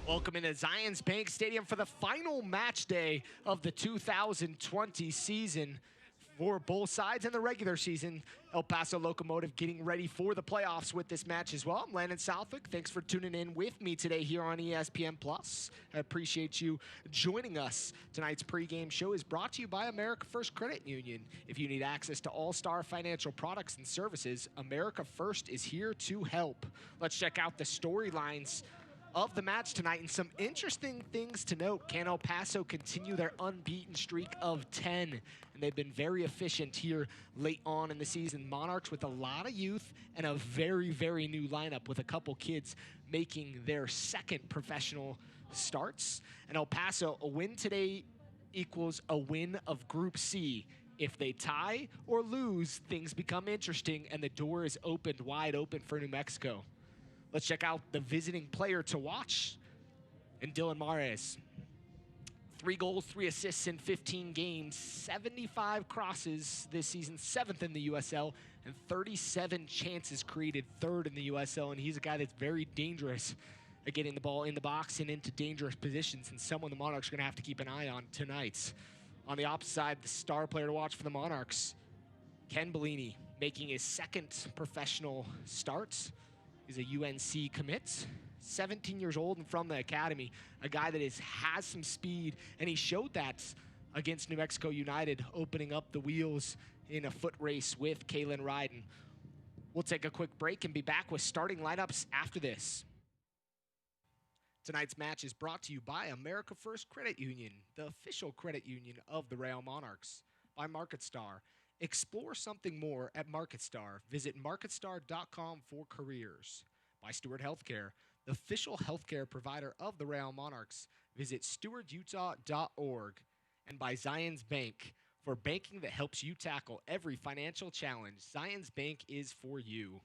Welcome into Zions Bank Stadium for the final match day of the 2020 season for both sides in the regular season. El Paso Locomotive getting ready for the playoffs with this match as well. I'm Landon Southwick. Thanks for tuning in with me today here on ESPN Plus. I appreciate you joining us. Tonight's pregame show is brought to you by America First Credit Union. If you need access to all-star financial products and services, America First is here to help. Let's check out the storylines of the match tonight, and some interesting things to note. Can El Paso continue their unbeaten streak of 10? And they've been very efficient here late on in the season. Monarchs with a lot of youth and a very, very new lineup with a couple kids making their second professional starts. And El Paso, a win today equals a win of Group C. If they tie or lose, things become interesting, and the door is opened wide open for New Mexico. Let's check out the visiting player to watch, and Dylan Mares. 3 goals, 3 assists in 15 games, 75 crosses this season, 7th in the USL, and 37 chances created, 3rd in the USL. And he's a guy that's very dangerous at getting the ball in the box and into dangerous positions, and someone the Monarchs are going to have to keep an eye on tonight. On the opposite side, the star player to watch for the Monarchs, Ken Bellini, making his 2nd professional start. He's a UNC commit, 17 years old and from the academy, a guy that has some speed, and he showed that against New Mexico United, opening up the wheels in a foot race with Kalen Ryden. We'll take a quick break and be back with starting lineups after this. Tonight's match is brought to you by America First Credit Union, the official credit union of the Real Monarchs, by MarketStar. Explore something more at MarketStar. Visit marketstar.com for careers. By Steward Healthcare, the official healthcare provider of the Real Monarchs. Visit stewardutah.org. And by Zions Bank, for banking that helps you tackle every financial challenge. Zions Bank is for you.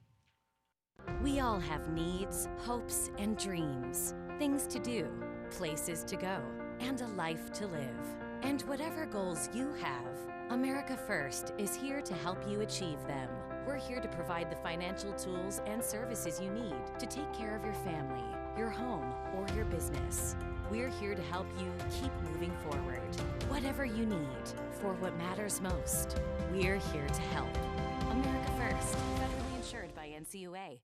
We all have needs, hopes, and dreams. Things to do, places to go, and a life to live. And whatever goals you have, America First is here to help you achieve them. We're here to provide the financial tools and services you need to take care of your family, your home, or your business. We're here to help you keep moving forward. Whatever you need for what matters most, we're here to help. America First, federally insured by NCUA.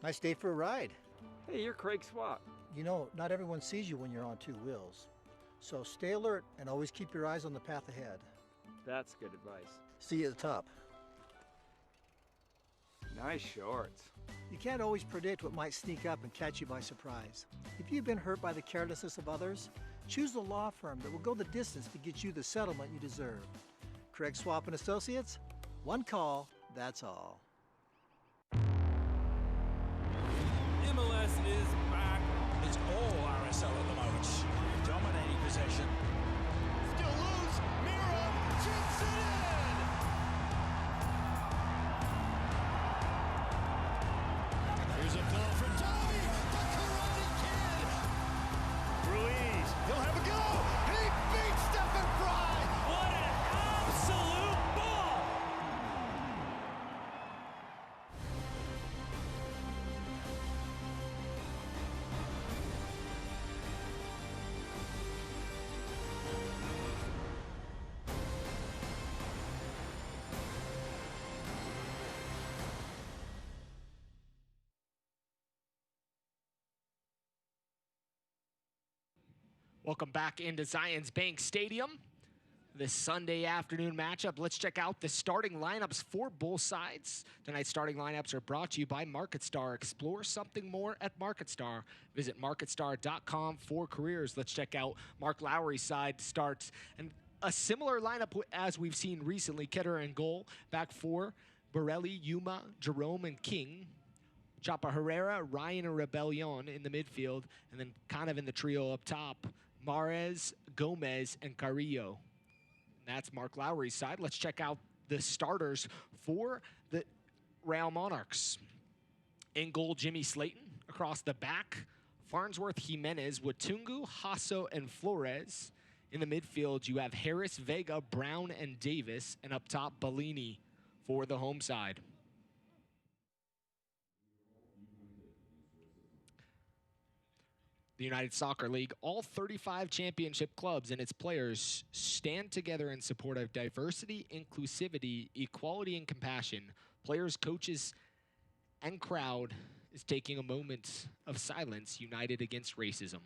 Nice day for a ride. Hey, you're Craig Swap. You know, not everyone sees you when you're on 2 wheels. So stay alert and always keep your eyes on the path ahead. That's good advice. See you at the top. Nice shorts. You can't always predict what might sneak up and catch you by surprise. If you've been hurt by the carelessness of others, choose the law firm that will go the distance to get you the settlement you deserve. Craig Swap and Associates, one call, that's all. MLS is back. It's all RSL at the moment. Dominating possession. Still loose. Miro chips it in. Here's a ball from Tommy, the Karate Kid. Ruiz, he'll have a go. He beats Stephen Fry. What an absolute ball. Welcome back into Zions Bank Stadium. This Sunday afternoon matchup. Let's check out the starting lineups for both sides. Tonight's starting lineups are brought to you by MarketStar. Explore something more at MarketStar. Visit marketstar.com for careers. Let's check out Mark Lowry's side starts. And a similar lineup as we've seen recently. Ketter in goal. Back four, Borelli, Yuma, Jerome, and King. Chapa Herrera, Ryan Rebellion in the midfield, and then kind of in the trio up top, Mares, Gomez, and Carrillo. And that's Mark Lowry's side. Let's check out the starters for the Real Monarchs. In goal, Jimmy Slayton. Across the back, Farnsworth, Jimenez, Watungu, Hasso, and Flores. In the midfield, you have Harris, Vega, Brown, and Davis. And up top, Bellini for the home side. The United Soccer League, all 35 championship clubs and its players stand together in support of diversity, inclusivity, equality, and compassion. Players, coaches, and crowd is taking a moment of silence united against racism.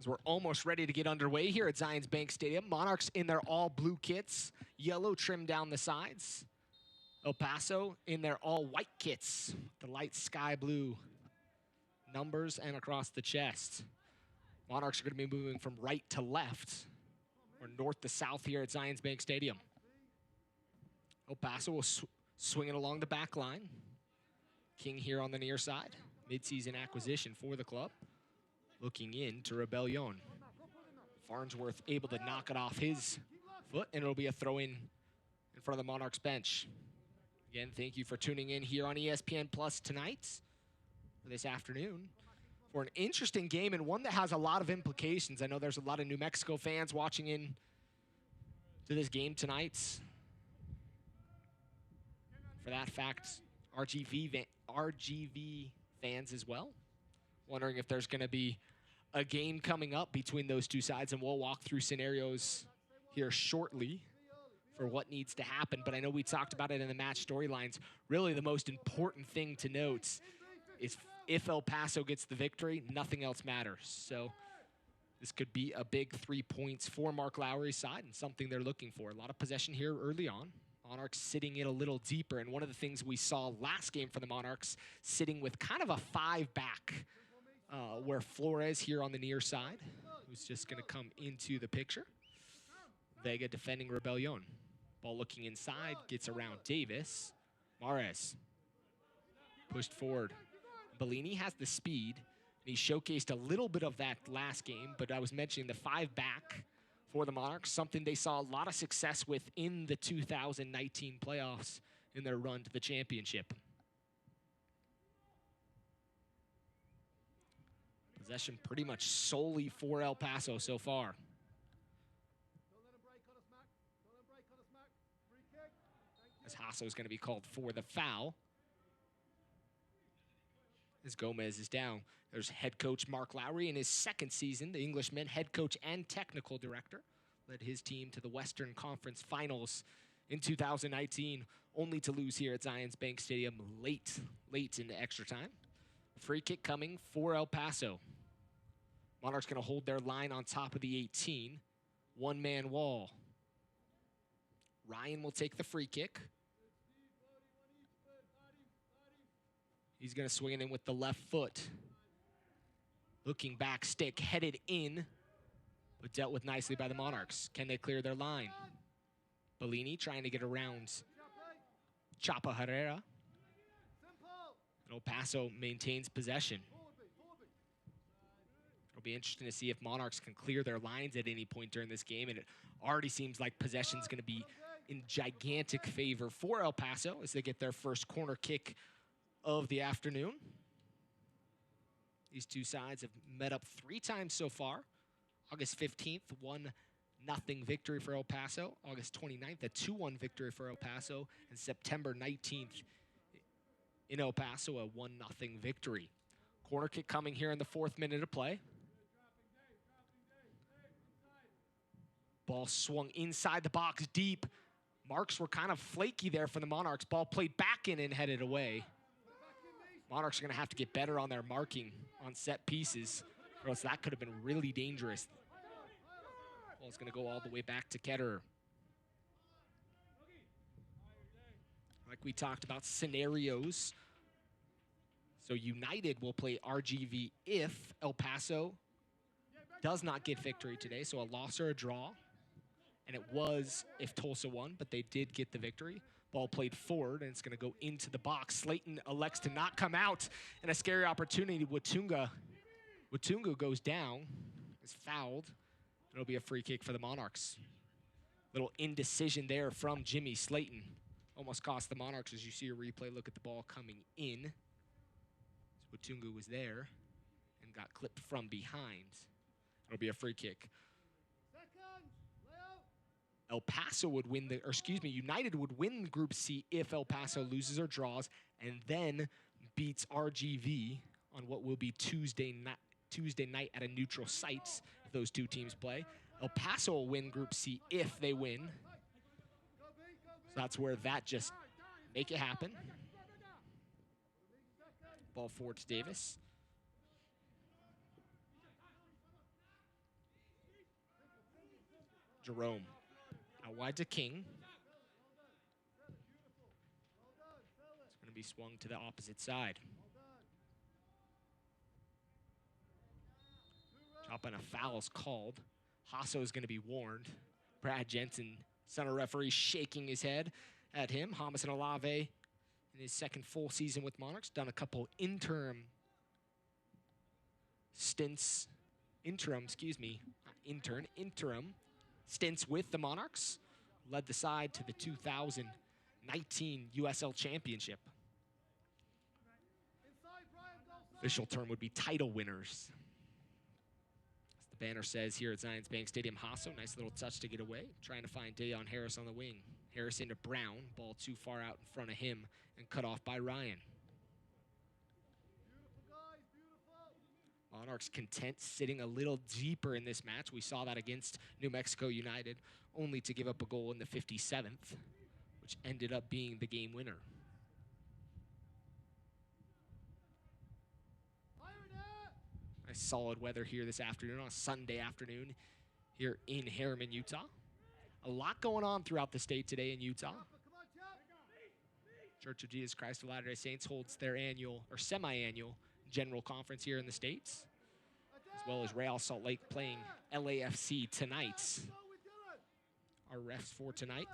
As we're almost ready to get underway here at Zions Bank Stadium, Monarchs in their all blue kits, yellow trim down the sides. El Paso in their all white kits, the light sky blue numbers and across the chest. Monarchs are going to be moving from right to left or north to south here at Zions Bank Stadium. El Paso will swing it along the back line. King here on the near side. Mid-season acquisition for the club. Looking in to Rebellion. Farnsworth able to knock it off his foot, and it'll be a throw-in in front of the Monarchs bench. Again, thank you for tuning in here on ESPN Plus tonight, or this afternoon, for an interesting game and one that has a lot of implications. I know there's a lot of New Mexico fans watching in to this game tonight. For that fact, RGV fans as well. Wondering if there's going to be a game coming up between those two sides, and we'll walk through scenarios here shortly for what needs to happen. But I know we talked about it in the match storylines. Really, the most important thing to note is if El Paso gets the victory, nothing else matters. So this could be a big 3 points for Mark Lowry's side and something they're looking for. A lot of possession here early on. Monarchs sitting in a little deeper, and one of the things we saw last game for the Monarchs, sitting with kind of a 5-back, where Flores here on the near side, who's just going to come into the picture. Vega defending Rebellion. Ball looking inside, gets around Davis. Mares pushed forward. Bellini has the speed, and he showcased a little bit of that last game, but I was mentioning the 5-back for the Monarchs, something they saw a lot of success with in the 2019 playoffs in their run to the championship. Possession pretty much solely for El Paso so far. As Hasso is going to be called for the foul. As Gomez is down. There's head coach Mark Lowry in his second season, the Englishman, head coach and technical director. Led his team to the Western Conference Finals in 2019, only to lose here at Zions Bank Stadium late into extra time. Free kick coming for El Paso. Monarchs going to hold their line on top of the 18. One-man wall. Ryan will take the free kick. He's going to swing it in with the left foot. Looking back, stick headed in, but dealt with nicely by the Monarchs. Can they clear their line? Bellini trying to get around Chapa Herrera. El Paso maintains possession. It'll be interesting to see if Monarchs can clear their lines at any point during this game, and it already seems like possession's going to be in gigantic favor for El Paso as they get their first corner kick of the afternoon. These two sides have met up 3 times so far. August 15th, 1-0 victory for El Paso. August 29th, a 2-1 victory for El Paso. And September 19th, in El Paso, a 1-0 victory. Corner kick coming here in the 4th minute of play. Ball swung inside the box deep. Marks were kind of flaky there for the Monarchs. Ball played back in and headed away. Monarchs are going to have to get better on their marking on set pieces, or else that could have been really dangerous. Ball's going to go all the way back to Ketterer. Like we talked about scenarios. So United will play RGV if El Paso does not get victory today, so a loss or a draw. And it was if Tulsa won, but they did get the victory. Ball played forward, and it's going to go into the box. Slayton elects to not come out, and a scary opportunity. Watunga goes down, is fouled. It'll be a free kick for the Monarchs. Little indecision there from Jimmy Slayton. Almost cost the Monarchs as you see a replay. Look at the ball coming in. Watunga was there and got clipped from behind. It'll be a free kick. El Paso would win United would win Group C if El Paso loses or draws, and then beats RGV on what will be Tuesday night at a neutral site if those two teams play. El Paso will win Group C if they win. So that's where that just make it happen. Ball forward to Davis. Jerome. Out wide to King. It's going to be swung to the opposite side. Chop and a foul is called. Hasso is going to be warned. Brad Jensen, center referee, shaking his head at him. Homicide Olave in his second full season with Monarchs. Done a couple interim stints with the Monarchs. Led the side to the 2019 USL Championship. Official term would be title winners. As the banner says here at Zions Bank Stadium, Hasso, nice little touch to get away. Trying to find Dayon Harris on the wing. Harris into Brown, ball too far out in front of him and cut off by Ryan. Monarchs content sitting a little deeper in this match. We saw that against New Mexico United, only to give up a goal in the 57th, which ended up being the game winner. Nice solid weather here this afternoon, on a Sunday afternoon here in Harriman, Utah. A lot going on throughout the state today in Utah. Church of Jesus Christ of Latter-day Saints holds their annual or semi-annual general conference here in the States, as well as Real Salt Lake playing LAFC tonight. Our refs for tonight: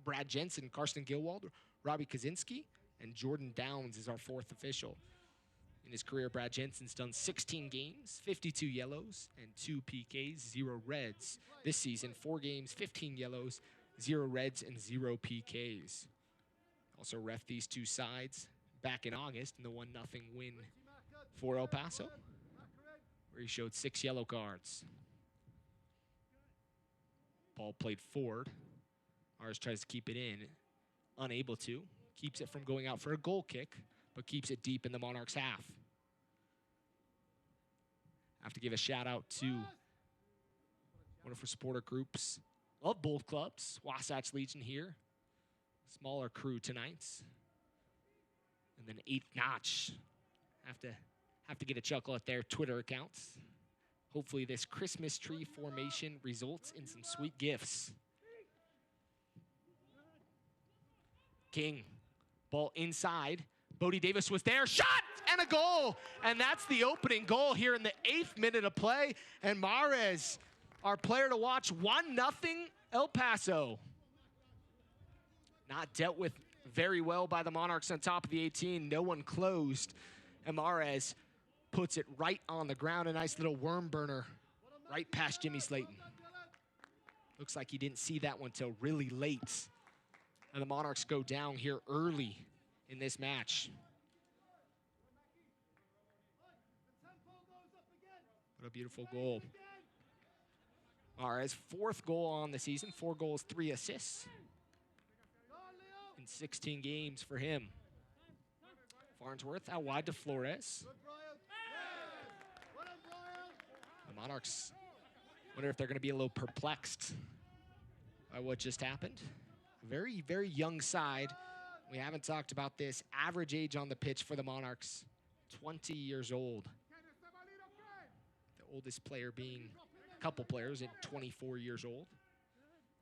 Brad Jensen, Karsten Gilwald, Robbie Kaczynski, and Jordan Downs is our fourth official. In his career, Brad Jensen's done 16 games, 52 yellows, and 2 PKs, 0 reds. This season, 4 games, 15 yellows, 0 reds, and 0 PKs. Also ref these two sides back in August in the 1-0 win for El Paso, where he showed 6 yellow cards. Ball played forward. Ours tries to keep it in, unable to. Keeps it from going out for a goal kick, but keeps it deep in the Monarchs' half. I have to give a shout out to wonderful supporter groups of both clubs. Wasatch Legion here, smaller crew tonight. And then 8th Notch. Have to get a chuckle at their Twitter accounts. Hopefully this Christmas tree formation results in some sweet gifts. King, ball inside. Bodie Davis was there, shot, and a goal. And that's the opening goal here in the 8th minute of play. And Mahrez, our player to watch, 1-0 El Paso. Not dealt with very well by the Monarchs on top of the 18. No one closed. And Mahrez puts it right on the ground. A nice little worm burner right past Jimmy Slayton. Looks like he didn't see that one till really late. And the Monarchs go down here early in this match. What a beautiful goal. Mahrez, 4th goal on the season. 4 goals, 3 assists. In 16 games for him. Farnsworth out wide to Flores. The Monarchs wonder if they're going to be a little perplexed by what just happened. Very, very young side. We haven't talked about this. Average age on the pitch for the Monarchs, 20 years old. The oldest player being a couple players at 24 years old.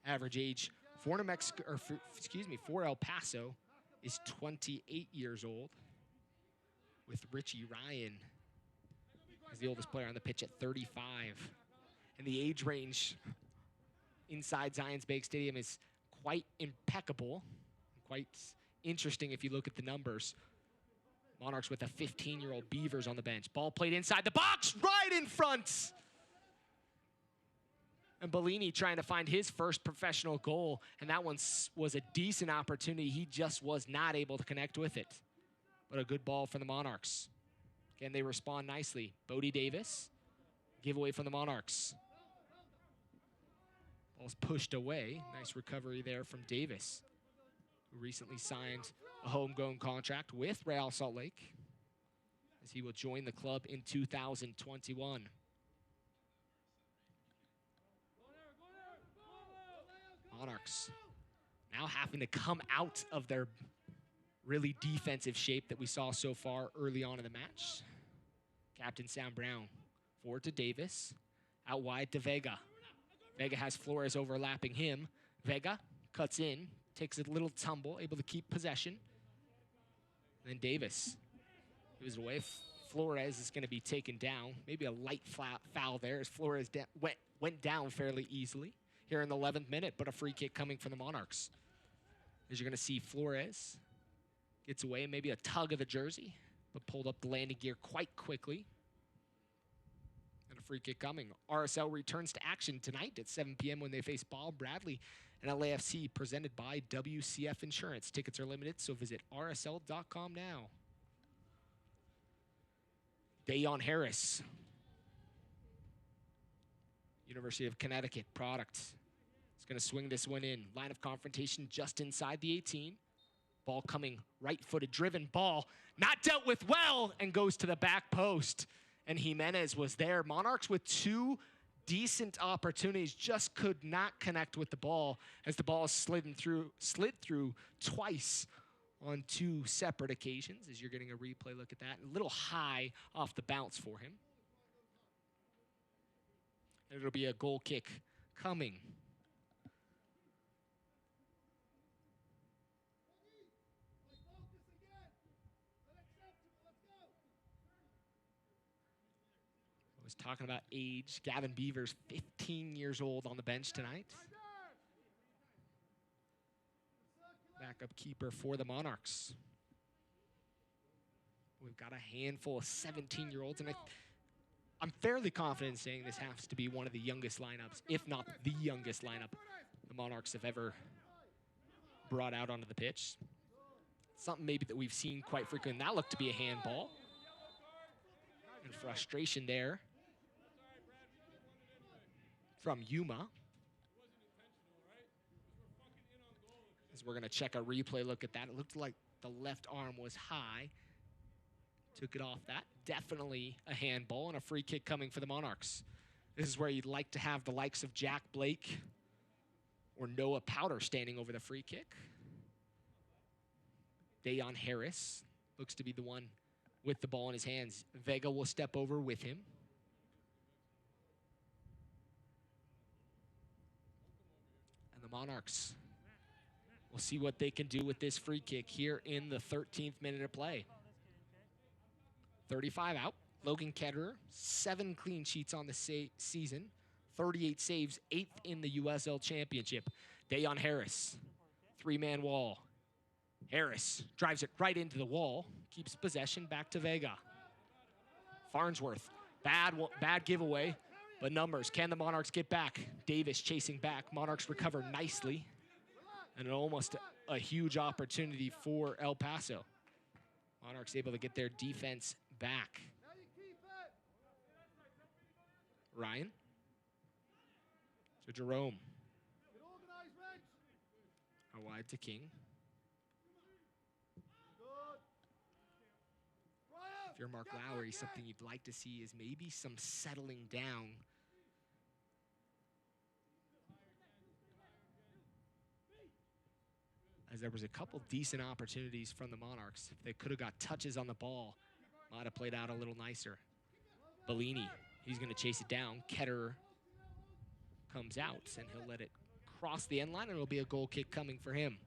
Average age for New Mexico, or for El Paso is 28 years old, with Richie Ryan as the oldest player on the pitch at 35. And the age range inside Zions Bank Stadium is quite impeccable, quite interesting if you look at the numbers. Monarchs with a 15-year-old Beavers on the bench. Ball played inside the box, right in front. And Bellini trying to find his first professional goal, and that one was a decent opportunity. He just was not able to connect with it. But a good ball for the Monarchs. Again, they respond nicely. Bodie Davis, giveaway from the Monarchs. Ball's pushed away. Nice recovery there from Davis, who recently signed a homegrown contract with Real Salt Lake, as he will join the club in 2021. Monarchs now having to come out of their really defensive shape that we saw so far early on in the match. Captain Sam Brown, forward to Davis, out wide to Vega. Vega has Flores overlapping him. Vega cuts in, takes a little tumble, able to keep possession. And then Davis, he was away. Flores is going to be taken down. Maybe a light foul there as Flores went down fairly easily here in the 11th minute, but a free kick coming from the Monarchs. As you're going to see Flores gets away, maybe a tug of the jersey, but pulled up the landing gear quite quickly. And a free kick coming. RSL returns to action tonight at 7 p.m. when they face Bob Bradley and LAFC, presented by WCF Insurance. Tickets are limited, so visit rsl.com now. Dayon Harris, University of Connecticut product. It's going to swing this one in. Line of confrontation just inside the 18. Ball coming right-footed, driven ball, not dealt with well, and goes to the back post. And Jimenez was there. Monarchs with two decent opportunities, just could not connect with the ball as the ball slid through twice on two separate occasions, as you're getting a replay look at that. A little high off the bounce for him. And it'll be a goal kick coming. I was talking about age. Gavin Beavers, 15 years old on the bench tonight. Backup keeper for the Monarchs. We've got a handful of 17-year-olds, and I'm fairly confident in saying this has to be one of the youngest lineups, if not the youngest lineup the Monarchs have ever brought out onto the pitch. Something maybe that we've seen quite frequently. That looked to be a handball. And frustration there from Yuma. As we're going to check a replay look at that. It looked like the left arm was high. Took it off that. Definitely a handball and a free kick coming for the Monarchs. This is where you'd like to have the likes of Jack Blake or Noah Powder standing over the free kick. Dayon Harris looks to be the one with the ball in his hands. Vega will step over with him. And the Monarchs will see what they can do with this free kick here in the 13th minute of play. 35 out. Logan Ketterer, 7 clean sheets on the season. 38 saves, 8th in the USL Championship. Dayon Harris, 3-man wall. Harris drives it right into the wall. Keeps possession back to Vega. Farnsworth, bad giveaway, but numbers. Can the Monarchs get back? Davis chasing back. Monarchs recover nicely. And almost a huge opportunity for El Paso. Monarchs able to get their defense back. Ryan to Jerome. Out wide to King. If you're Mark Lowry, something you'd like to see is maybe some settling down. As there was a couple decent opportunities from the Monarchs. If they could have got touches on the ball, might have played out a little nicer. Bellini, he's going to chase it down. Ketterer comes out, and he'll let it cross the end line, and it'll be a goal kick coming for him.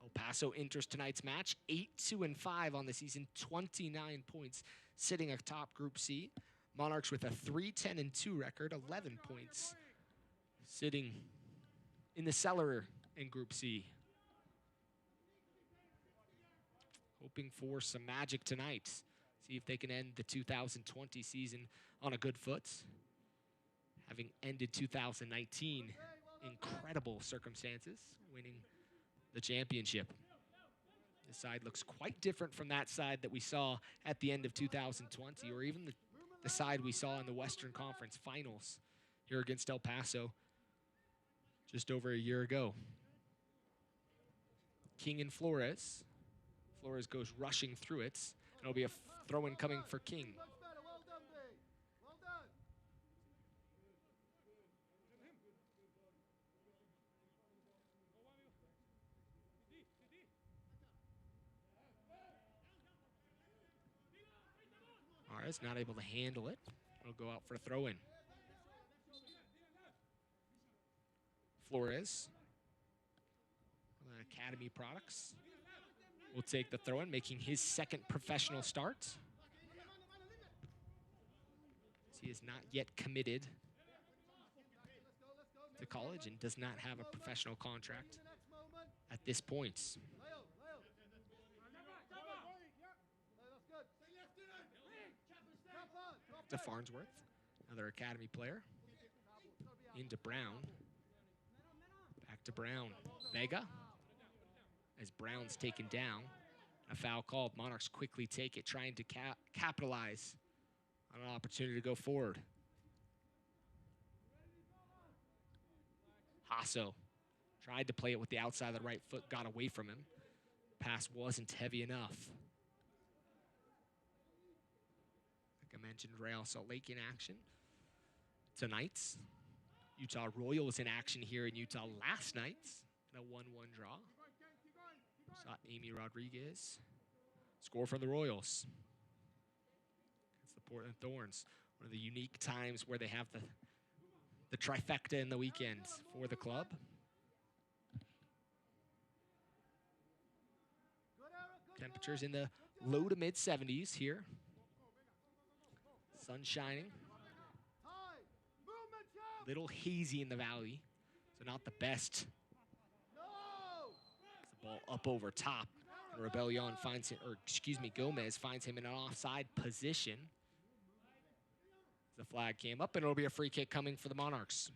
El Paso enters tonight's match 8-2-5 on the season, 29 points, sitting atop Group C. Monarchs with a 3-10-2 record, 11 points, sitting in the cellar in Group C. Hoping for some magic tonight. See if they can end the 2020 season on a good foot. Having ended 2019, incredible circumstances, winning the championship. This side looks quite different from that side that we saw at the end of 2020, or even the side we saw in the Western Conference Finals here against El Paso just over a year ago. King and Flores. Flores goes rushing through it, and it'll be a throw-in coming for King. Is not able to handle it. It'll go out for a throw-in. Flores, Academy Products, will take the throw-in, making his second professional start. He is not yet committed to college and does not have a professional contract at this point. To Farnsworth, another Academy player. Into Brown. Back to Brown. Vega. As Brown's taken down. A foul called. Monarchs quickly take it, trying to capitalize on an opportunity to go forward. Paso tried to play it with the outside of the right foot, got away from him. Pass wasn't heavy enough. I mentioned Real Salt Lake in action tonight. Utah Royals in action here in Utah last night in a 1-1 draw. Saw Amy Rodriguez score for the Royals. It's the Portland Thorns. One of the unique times where they have the trifecta in the weekends for the club. Temperatures in the low to mid 70s here. Sun shining. Little hazy in the valley, so not the best. The ball up over top. And Rebellion finds him, Gomez finds him in an offside position. The flag came up, and it'll be a free kick coming for the Monarchs.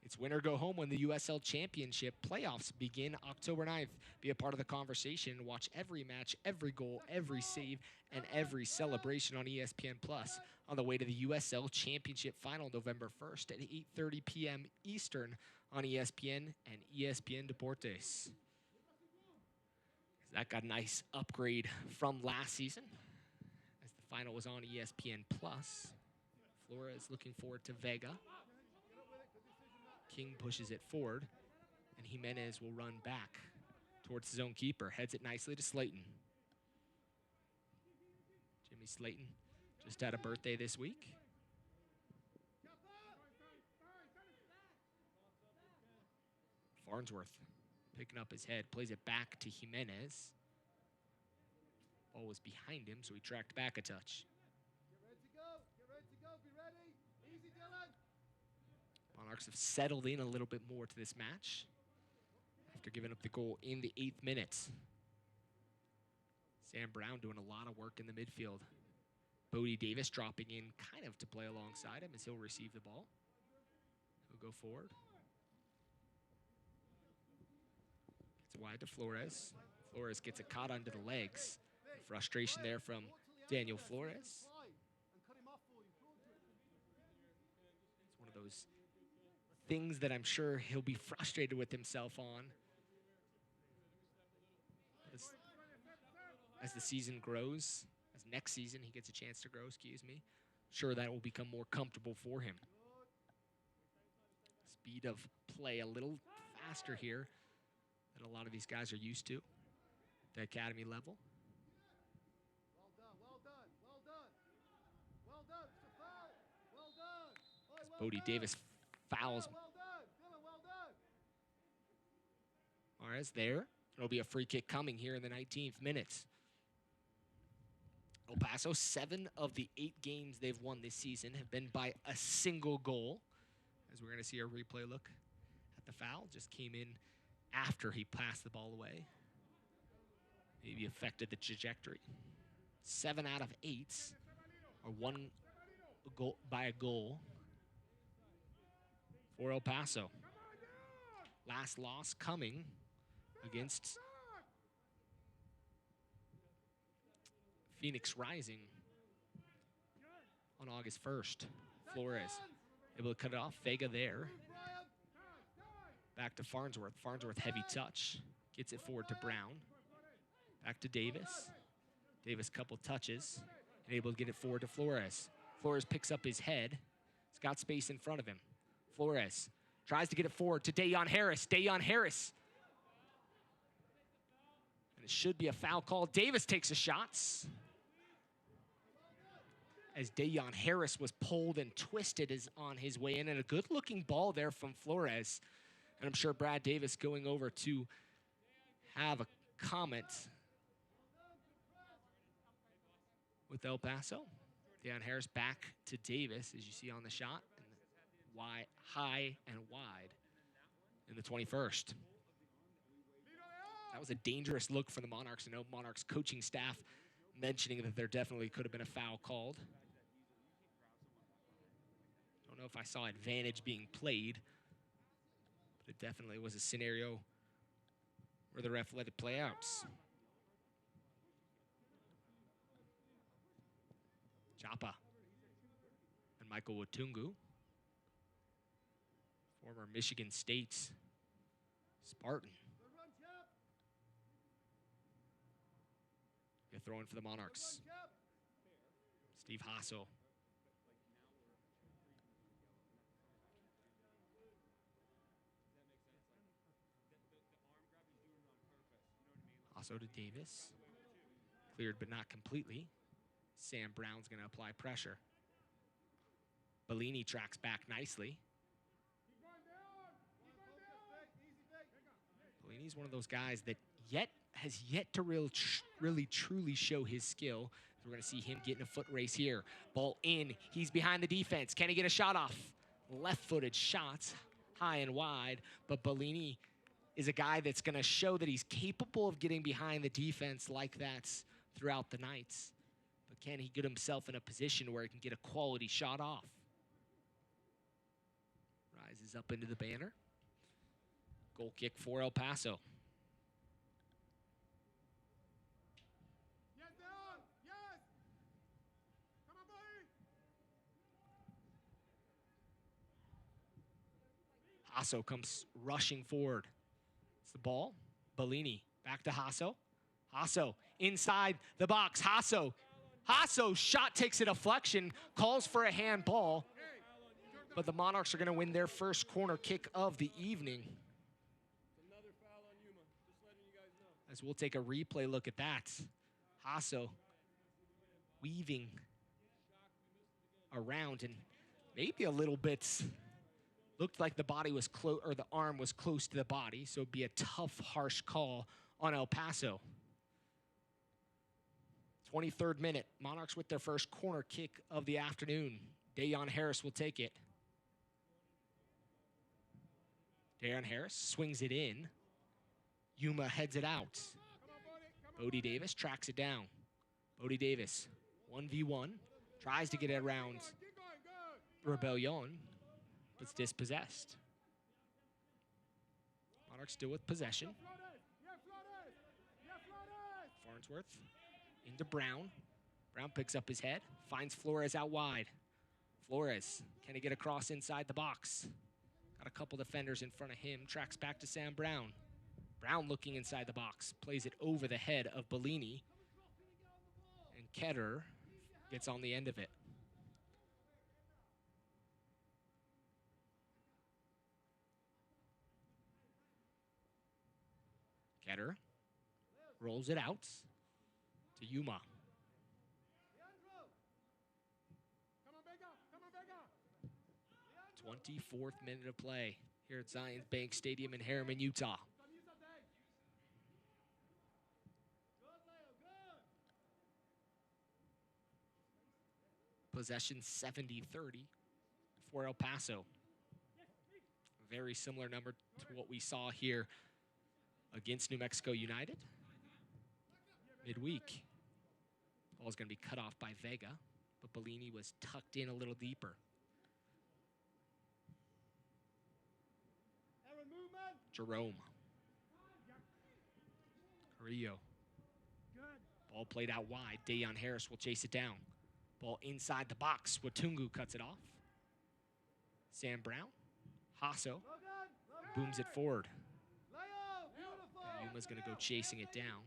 It's win or go home when the USL Championship playoffs begin October 9th. Be a part of the conversation. Watch every match, every goal, every save, and every celebration on ESPN Plus on the way to the USL Championship Final November 1st at 8:30 p.m. Eastern on ESPN and ESPN Deportes. That got a nice upgrade from last season as the final was on ESPN Plus. Flores looking forward to Vega. King pushes it forward, and Jimenez will run back towards his own keeper. Heads it nicely to Slayton. Jimmy Slayton just had a birthday this week. Farnsworth picking up his head, plays it back to Jimenez. Ball was behind him, so he tracked back a touch. Monarchs have settled in a little bit more to this match after giving up the goal in the 8th minute. Sam Brown doing a lot of work in the midfield. Bodie Davis dropping in kind of to play alongside him as he'll receive the ball. He'll go forward. Gets wide to Flores. Flores gets it caught under the legs. Frustration there from Daniel Flores. It's one of those things that I'm sure he'll be frustrated with himself on as the season grows, as next season he gets a chance to grow, sure that will become more comfortable for him. Speed of play a little faster here than a lot of these guys are used to at the academy level. As Bodie Davis fouls. Mares there. It'll be a free kick coming here in the 19th minute. El Paso, 7 of the 8 games they've won this season have been by a single goal. As we're going to see a replay look at the foul. Just came in after he passed the ball away. Maybe affected the trajectory. 7 out of 8 are won by a goal for El Paso. Last loss coming against Phoenix Rising on August 1st. Flores able to cut it off. Vega there. Back to Farnsworth. Farnsworth heavy touch. Gets it forward to Brown. Back to Davis. Davis couple touches. And able to get it forward to Flores. Flores picks up his head. He's got space in front of him. Flores tries to get it forward to Dayon Harris. Dayon Harris. And it should be a foul call. Davis takes a shot. As Dayon Harris was pulled and twisted is on his way in. And a good-looking ball there from Flores. And I'm sure Brad Davis going over to have a comment with El Paso. Dayon Harris back to Davis, as you see on the shot. And wide, high and wide in the 21st. That was a dangerous look for the Monarchs. I know Monarchs coaching staff mentioning that there definitely could have been a foul called. Don't know if I saw advantage being played, but it definitely was a scenario where the ref let it play out. Chapa and Michael Watungu, former Michigan State Spartan. They're throwing for the Monarchs. Steve Hasso. Hasso to Davis. Cleared but not completely. Sam Brown's going to apply pressure. Bellini tracks back nicely. Bellini's one of those guys that has yet to really truly show his skill. We're going to see him get in a foot race here. Ball in. He's behind the defense. Can he get a shot off? Left-footed shots, high and wide. But Bellini is a guy that's going to show that he's capable of getting behind the defense like that throughout the nights. But can he get himself in a position where he can get a quality shot off? Rises up into the banner. Goal kick for El Paso. Hasso comes rushing forward. It's the ball. Bellini back to Hasso. Hasso inside the box. Hasso shot takes a deflection, calls for a handball. But the Monarchs are going to win their first corner kick of the evening. As we'll take a replay look at that. Hasso weaving around and maybe a little bit looked like the body was close, or the arm was close to the body, so it'd be a tough, harsh call on El Paso. 23rd minute, Monarchs with their first corner kick of the afternoon. Dayon Harris will take it. Dayon Harris swings it in. Yuma heads it out. Bodie Davis tracks it down. Bodie Davis, 1v1, tries to get it around Rebellion, but it's dispossessed. Monarchs still with possession. Farnsworth into Brown. Brown picks up his head, finds Flores out wide. Flores, can he get across inside the box? Got a couple defenders in front of him, tracks back to Sam Brown. Brown looking inside the box, plays it over the head of Bellini. And Ketter gets on the end of it. Ketter rolls it out to Yuma. 24th minute of play here at Zions Bank Stadium in Harriman, Utah. Possession 70-30 for El Paso. Very similar number to what we saw here against New Mexico United midweek. Ball's going to be cut off by Vega, but Bellini was tucked in a little deeper. Jerome. Carrillo. Ball played out wide. Dayon Harris will chase it down. Ball inside the box. Watungu cuts it off. Sam Brown. Paso. Booms it forward. Yuma's going to go chasing it down.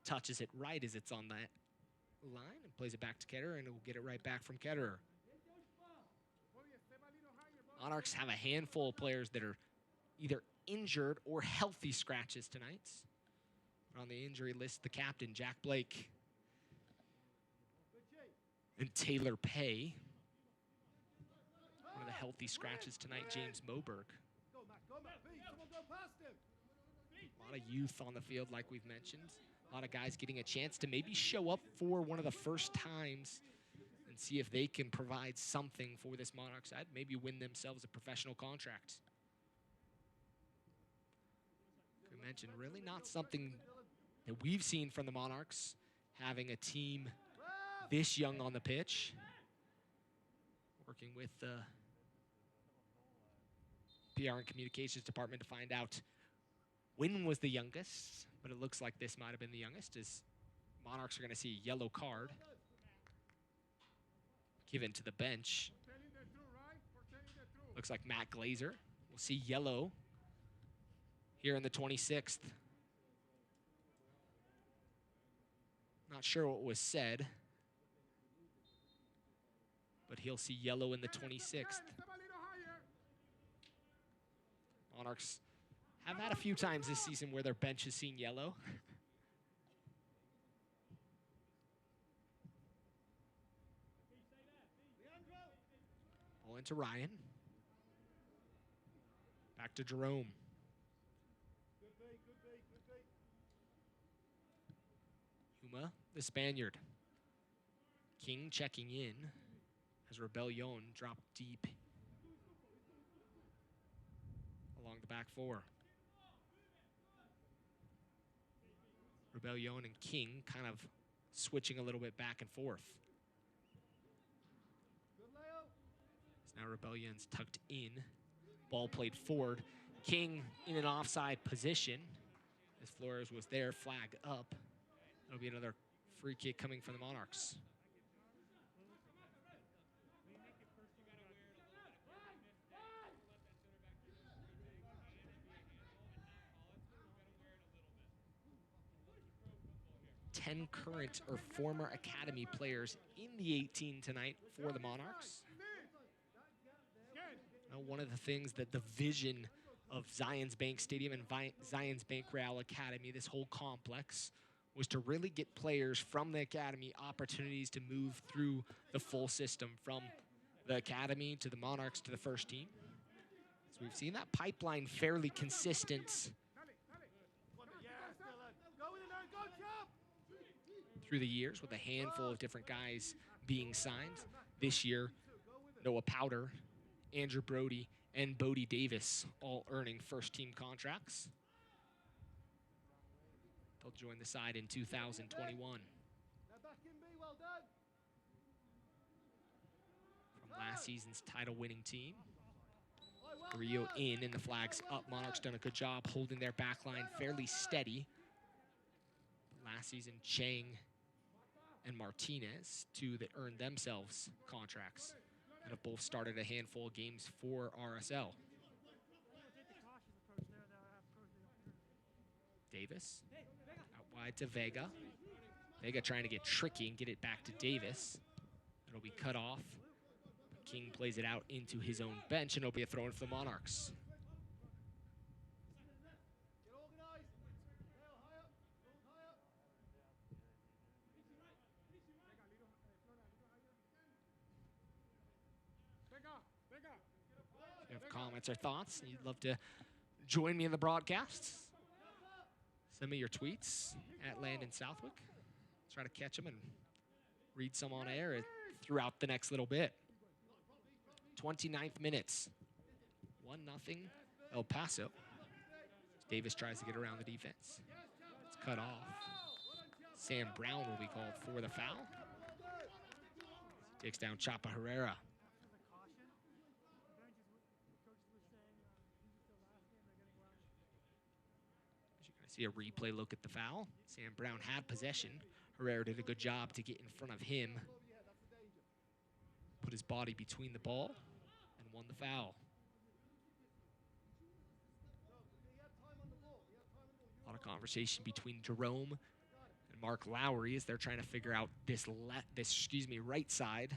Touches it right as it's on that line and plays it back to Ketterer, and it will get it right back from Ketterer. Monarchs have a handful of players that are either injured or healthy scratches tonight. On the injury list, the captain, Jack Blake, and Taylor Pay. One of the healthy scratches tonight, James Moberg. A lot of youth on the field, like we've mentioned. A lot of guys getting a chance to maybe show up for one of the first times and see if they can provide something for this Monarch side, maybe win themselves a professional contract. Like I mentioned, really not something that we've seen from the Monarchs, having a team this young on the pitch. Working with the PR and Communications Department to find out when was the youngest, but it looks like this might have been the youngest, as Monarchs are going to see a yellow card given to the bench. Looks like Matt Glazer. We'll see yellow here in the 26th. Not sure what was said, but he'll see yellow in the 26th. Monarchs have had a few times this season where their bench has seen yellow. Ball into Ryan. Back to Jerome. Huma, the Spaniard. King checking in as Rebellion dropped deep along the back four. Rebellion and King kind of switching a little bit back and forth. Now Rebellion's tucked in. Ball played forward. King in an offside position. As Flores was there, flag up. That'll be another free kick coming from the Monarchs. Current or former academy players in the 18 tonight for the Monarchs. Now, one of the things that the vision of Zions Bank Stadium and Zions Bank Real Academy, this whole complex, was to really get players from the academy opportunities to move through the full system from the academy to the Monarchs to the first team. So we've seen that pipeline fairly consistent through the years, with a handful of different guys being signed. This year, Noah Powder, Andrew Brody, and Bodie Davis all earning first-team contracts. They'll join the side in 2021. From last season's title-winning team. Rio in and the flag's up. Monarchs done a good job holding their back line fairly steady. Last season, Chang and Martinez, two that earned themselves contracts and have both started a handful of games for RSL. Davis out wide to Vega. Vega trying to get tricky and get it back to Davis. It'll be cut off. King plays it out into his own bench, and it'll be a throw-in for the Monarchs. If you have comments or thoughts, and you'd love to join me in the broadcast, send me your tweets at Landon Southwick. Try to catch them and read some on air throughout the next little bit. 29th minutes. 1-0 El Paso. Davis tries to get around the defense. It's cut off. Sam Brown will be called for the foul. Takes down Chapa Herrera. As you're going to see a replay look at the foul. Sam Brown had possession. Herrera did a good job to get in front of him. Put his body between the ball and won the foul. A lot of conversation between Jerome and Mark Lowry as they're trying to figure out this right side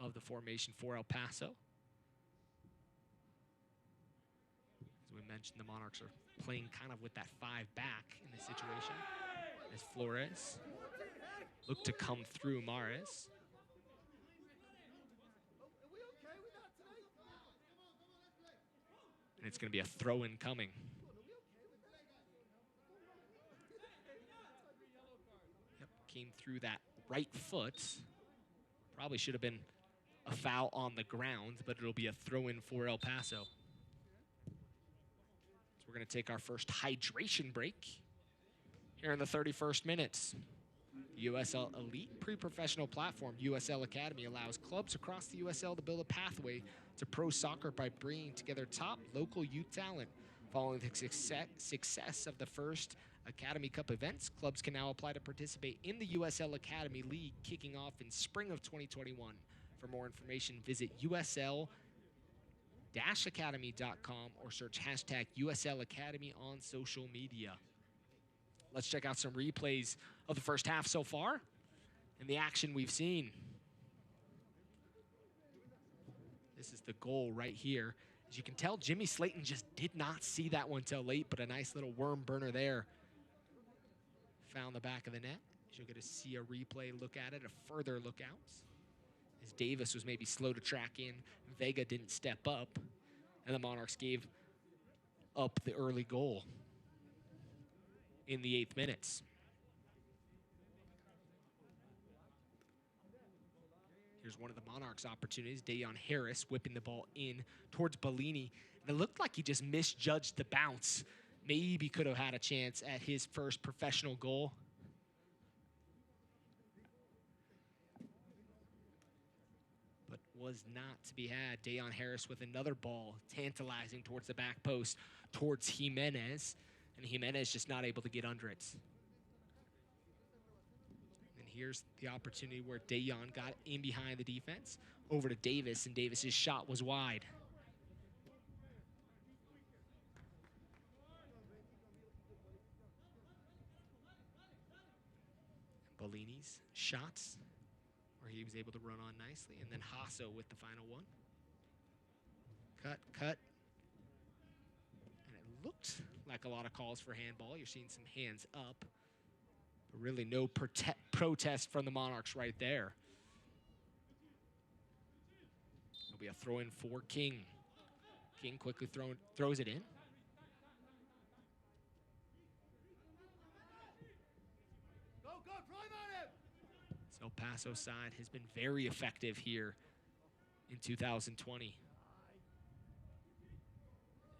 of the formation for El Paso. As we mentioned, the Monarchs are playing kind of with that 5 back in this situation. As Flores look to come through Mares. And it's going to be a throw-in coming. Yep, came through that right foot. Probably should have been a foul on the ground, but it'll be a throw-in for El Paso. So we're going to take our first hydration break here in the 31st minutes. USL Elite pre-professional platform, USL Academy, allows clubs across the USL to build a pathway to pro soccer by bringing together top local youth talent. Following the success of the first Academy Cup events, clubs can now apply to participate in the USL Academy League kicking off in spring of 2021. For more information, visit USL-Academy.com or search hashtag USL Academy on social media. Let's check out some replays of the first half so far and the action we've seen. This is the goal right here. As you can tell, Jimmy Slayton just did not see that one till late, but a nice little worm burner there. Found the back of the net. You'll get to see a replay look at it, a further look out. As Davis was maybe slow to track in, Vega didn't step up, and the Monarchs gave up the early goal in the 8th minutes. Here's one of the Monarchs' opportunities. Dayon Harris whipping the ball in towards Bellini. And it looked like he just misjudged the bounce. Maybe could have had a chance at his first professional goal. But was not to be had. Dayon Harris with another ball, tantalizing towards the back post, towards Jimenez. And Jimenez just not able to get under it. And here's the opportunity where Dayon got in behind the defense, over to Davis, and Davis's shot was wide. Bellini's shots, where he was able to run on nicely, and then Hasso with the final one. Cut. And it looked like a lot of calls for handball. You're seeing some hands up, but really no protest from the Monarchs right there. It'll be a throw-in for King. King quickly throws it in. So El Paso side has been very effective here in 2020.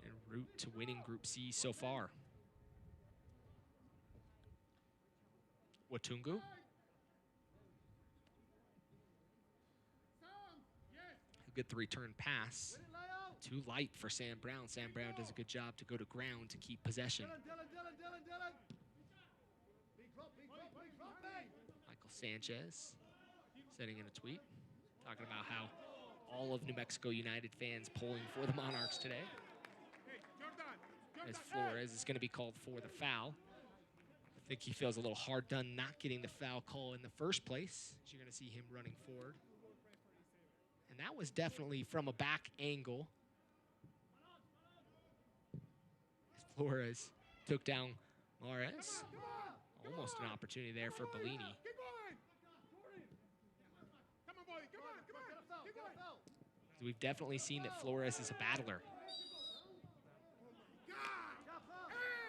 En route to winning Group C so far. Watungu. A good return pass. Too light for Sam Brown. Sam Brown does a good job to go to ground to keep possession. Michael Sanchez sending in a tweet talking about how all of New Mexico United fans polling for the Monarchs today. As Flores is going to be called for the foul. I think he feels a little hard done not getting the foul call in the first place. As you're going to see him running forward. And that was definitely from a back angle. As Flores took down Mares. Almost an opportunity there for Bellini. So we've definitely seen that Flores is a battler.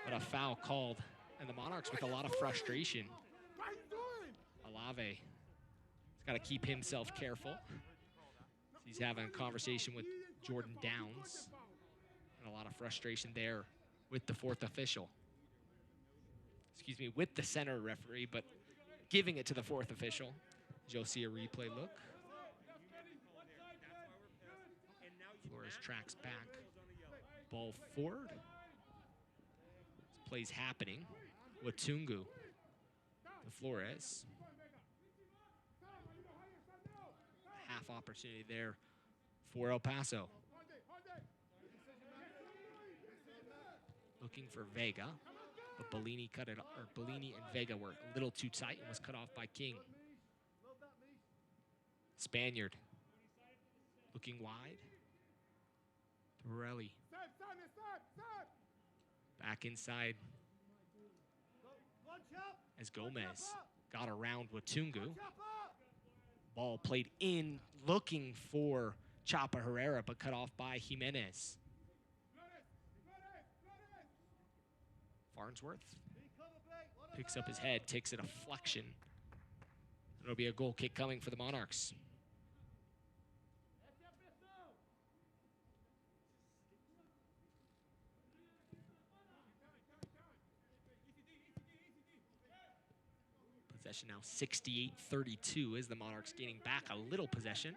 But a foul called, and the Monarchs with a lot of frustration. Alave has got to keep himself careful. He's having a conversation with Jordan Downs. And a lot of frustration there with the fourth official. Excuse me, with the center referee, but giving it to the fourth official. As you'll see a replay look. Flores tracks back. Ball forward. This play's happening. Watungu to Flores. Half opportunity there for El Paso. Looking for Vega, but Bellini cut it, or Bellini and Vega were a little too tight and was cut off by King. Spaniard looking wide. Torelli back inside as Gomez got around Watungu. Ball played in, looking for Chapa Herrera, but cut off by Jimenez. Farnsworth picks up his head, takes a deflection. It'll be a goal kick coming for the Monarchs. Possession now 68-32 as the Monarchs gaining back a little possession.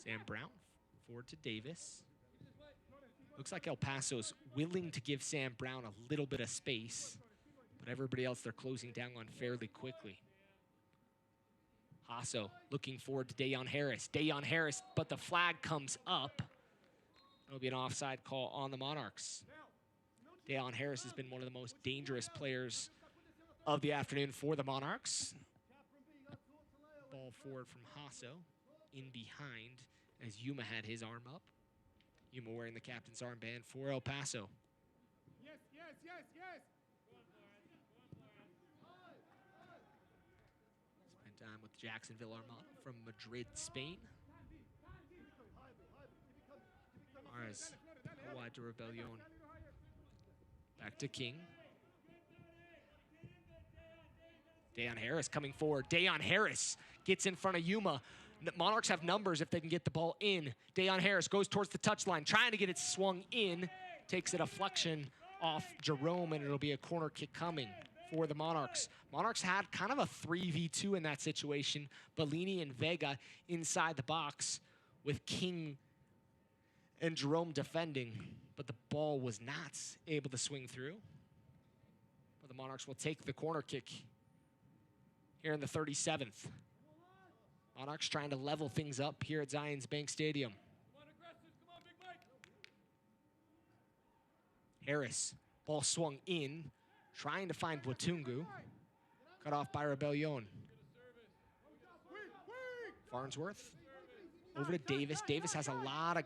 Sam Brown forward to Davis. Looks like El Paso's willing to give Sam Brown a little bit of space, but everybody else they're closing down on fairly quickly. Paso looking forward to Dayon Harris. Dayon Harris, but the flag comes up. It'll be an offside call on the Monarchs. Dayon Harris has been one of the most dangerous players of the afternoon for the Monarchs. Ball forward from Paso, in behind as Yuma had his arm up. Yuma wearing the captain's armband for El Paso. Yes. Spent time with Jacksonville Armada from Madrid, Spain. Mars wide to Rebellion. Back to King. Dayon Harris coming forward. Dayon Harris gets in front of Yuma. The Monarchs have numbers if they can get the ball in. Dayon Harris goes towards the touchline, trying to get it swung in. Takes a deflection off Jerome, and it'll be a corner kick coming for the Monarchs. Monarchs had kind of a 3v2 in that situation. Bellini and Vega inside the box with King and Jerome defending, but the ball was not able to swing through. But the Monarchs will take the corner kick here in the 37th. Monarchs trying to level things up here at Zions Bank Stadium. Harris, ball swung in, trying to find Watungu. Cut off by Rebellion. Farnsworth over to Davis. Davis has a lot of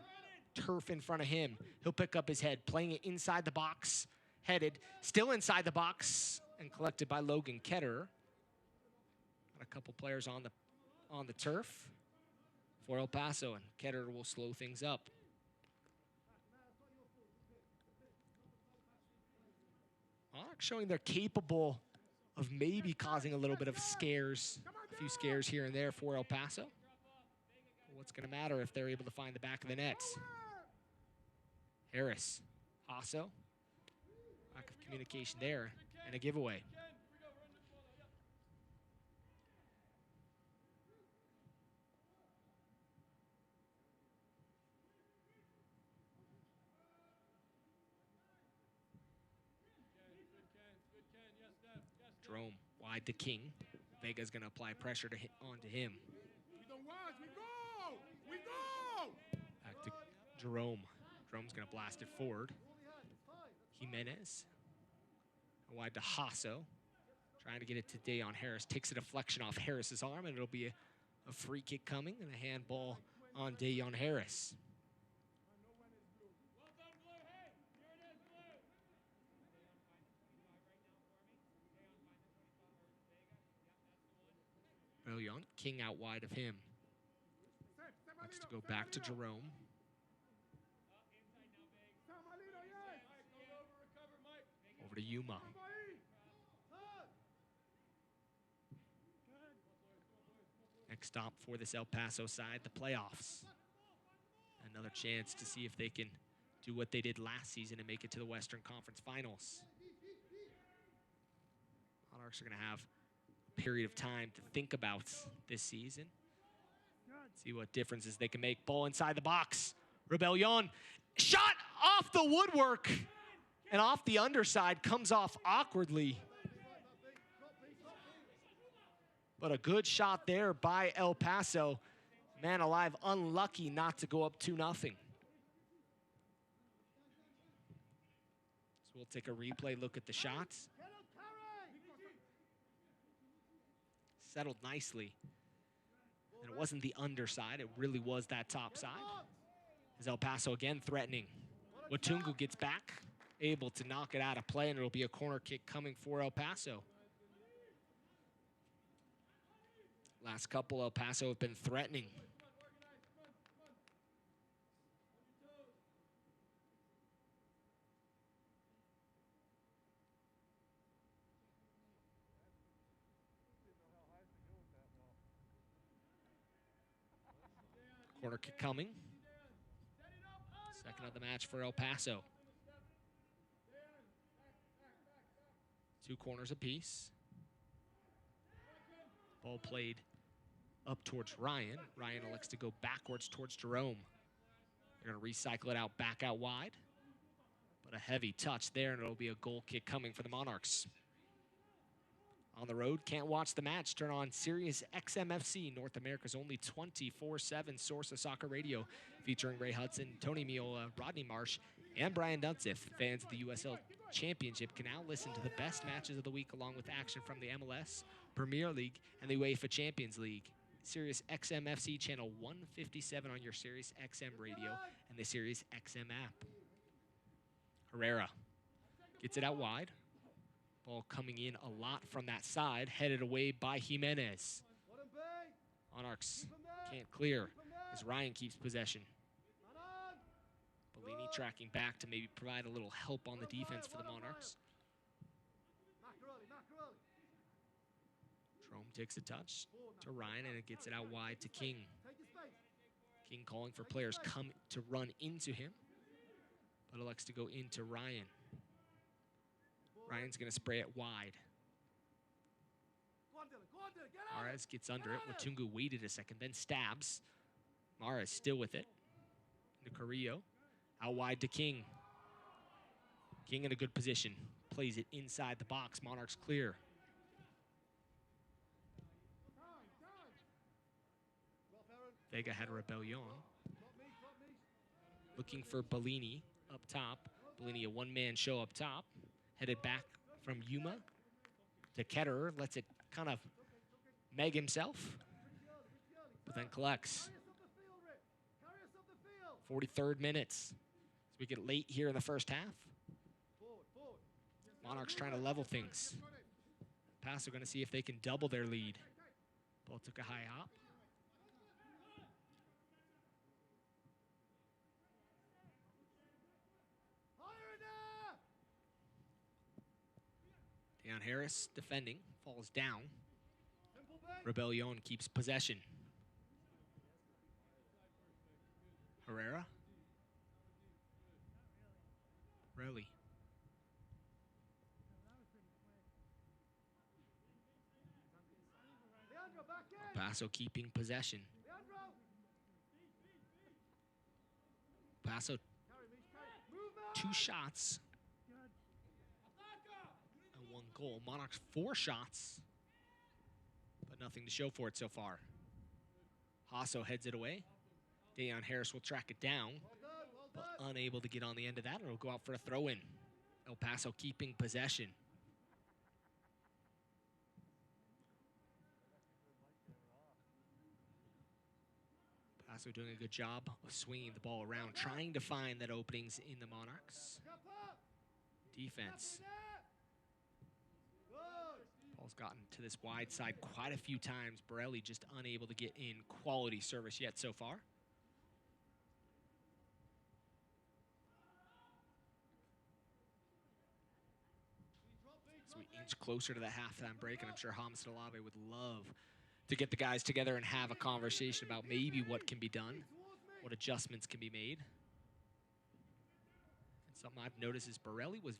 turf in front of him. He'll pick up his head, playing it inside the box, headed, still inside the box, and collected by Logan Ketterer. Got a couple players on the turf for El Paso, and Ketterer will slow things up. Monarchs showing they're capable of maybe causing a little bit of scares, a few scares here and there for El Paso. But what's going to matter if they're able to find the back of the nets? Harris, Paso, lack of communication there, and a giveaway. Jerome wide to King. Vega's going to apply pressure onto him. We go! Back to Jerome. Jerome's going to blast it forward. Jimenez. Wide to Paso. Trying to get it to Dayon Harris. Takes a deflection off Harris's arm, and it'll be a free kick coming and a handball on Dayon Harris. Brilliant. King out wide of him. Looks to go back to Jerome. Over to Yuma. Big stop for this El Paso side, the playoffs. Another chance to see if they can do what they did last season and make it to the Western Conference Finals. Monarchs are going to have a period of time to think about this season. See what differences they can make. Ball inside the box. Rebellion. Shot off the woodwork. And off the underside. Comes off awkwardly. But a good shot there by El Paso. Man alive, unlucky not to go up 2-0. So we'll take a replay look at the shots. Settled nicely. And it wasn't the underside, it really was that top side. As El Paso again threatening. Watungu gets back, able to knock it out of play, and it'll be a corner kick coming for El Paso. Last couple El Paso have been threatening. Corner kick coming. Second of the match for El Paso. 2 corners apiece. Ball played up towards Ryan. Ryan elects to go backwards towards Jerome. They're going to recycle it out back out wide. But a heavy touch there, and it'll be a goal kick coming for the Monarchs. On the road, can't watch the match. Turn on Sirius XMFC, North America's only 24/7 source of soccer radio, featuring Ray Hudson, Tony Miola, Rodney Marsh, and Brian Dunsif. Fans of the USL Championship can now listen to the best matches of the week, along with action from the MLS, Premier League, and the UEFA Champions League. Sirius XMFC channel 157 on your Sirius XM radio and the Sirius XM app. Herrera gets it out wide. Ball coming in a lot from that side, headed away by Jimenez. Monarchs can't clear as Ryan keeps possession. Bellini tracking back to maybe provide a little help on the defense for the Monarchs. Trome takes a touch to Ryan, and it gets it out wide to King. King calling for players come to run into him, but elects to go into Ryan. Ryan's going to spray it wide. Mares gets under it. Watungu waited a second, then stabs. Mares still with it. Into Carrillo. Out wide to King. King in a good position. Plays it inside the box. Monarchs clear. Vega had a rebellion. Looking for Bellini up top. Bellini, a one-man show up top. Headed back from Yuma to Ketterer. Lets it kind of meg himself. But then collects. 43rd minutes. As we get late here in the first half. Monarchs trying to level things. Paso going to see if they can double their lead. Ball took a high hop. Deion Harris defending, falls down. Rebellion keeps possession. Herrera. Relly. Paso keeping possession. Paso, 2 shots. 1 goal. Monarchs 4 shots, but nothing to show for it so far. Paso heads it away. Deion Harris will track it down, but unable to get on the end of that, and it'll go out for a throw-in. El Paso keeping possession. Paso doing a good job of swinging the ball around, trying to find that openings in the Monarchs. Defense. Ball's gotten to this wide side quite a few times. Borelli just unable to get in quality service yet so far. So we inch closer to the halftime break, and I'm sure Hamas Alave would love to get the guys together and have a conversation about maybe what can be done, what adjustments can be made. And something I've noticed is Bellini was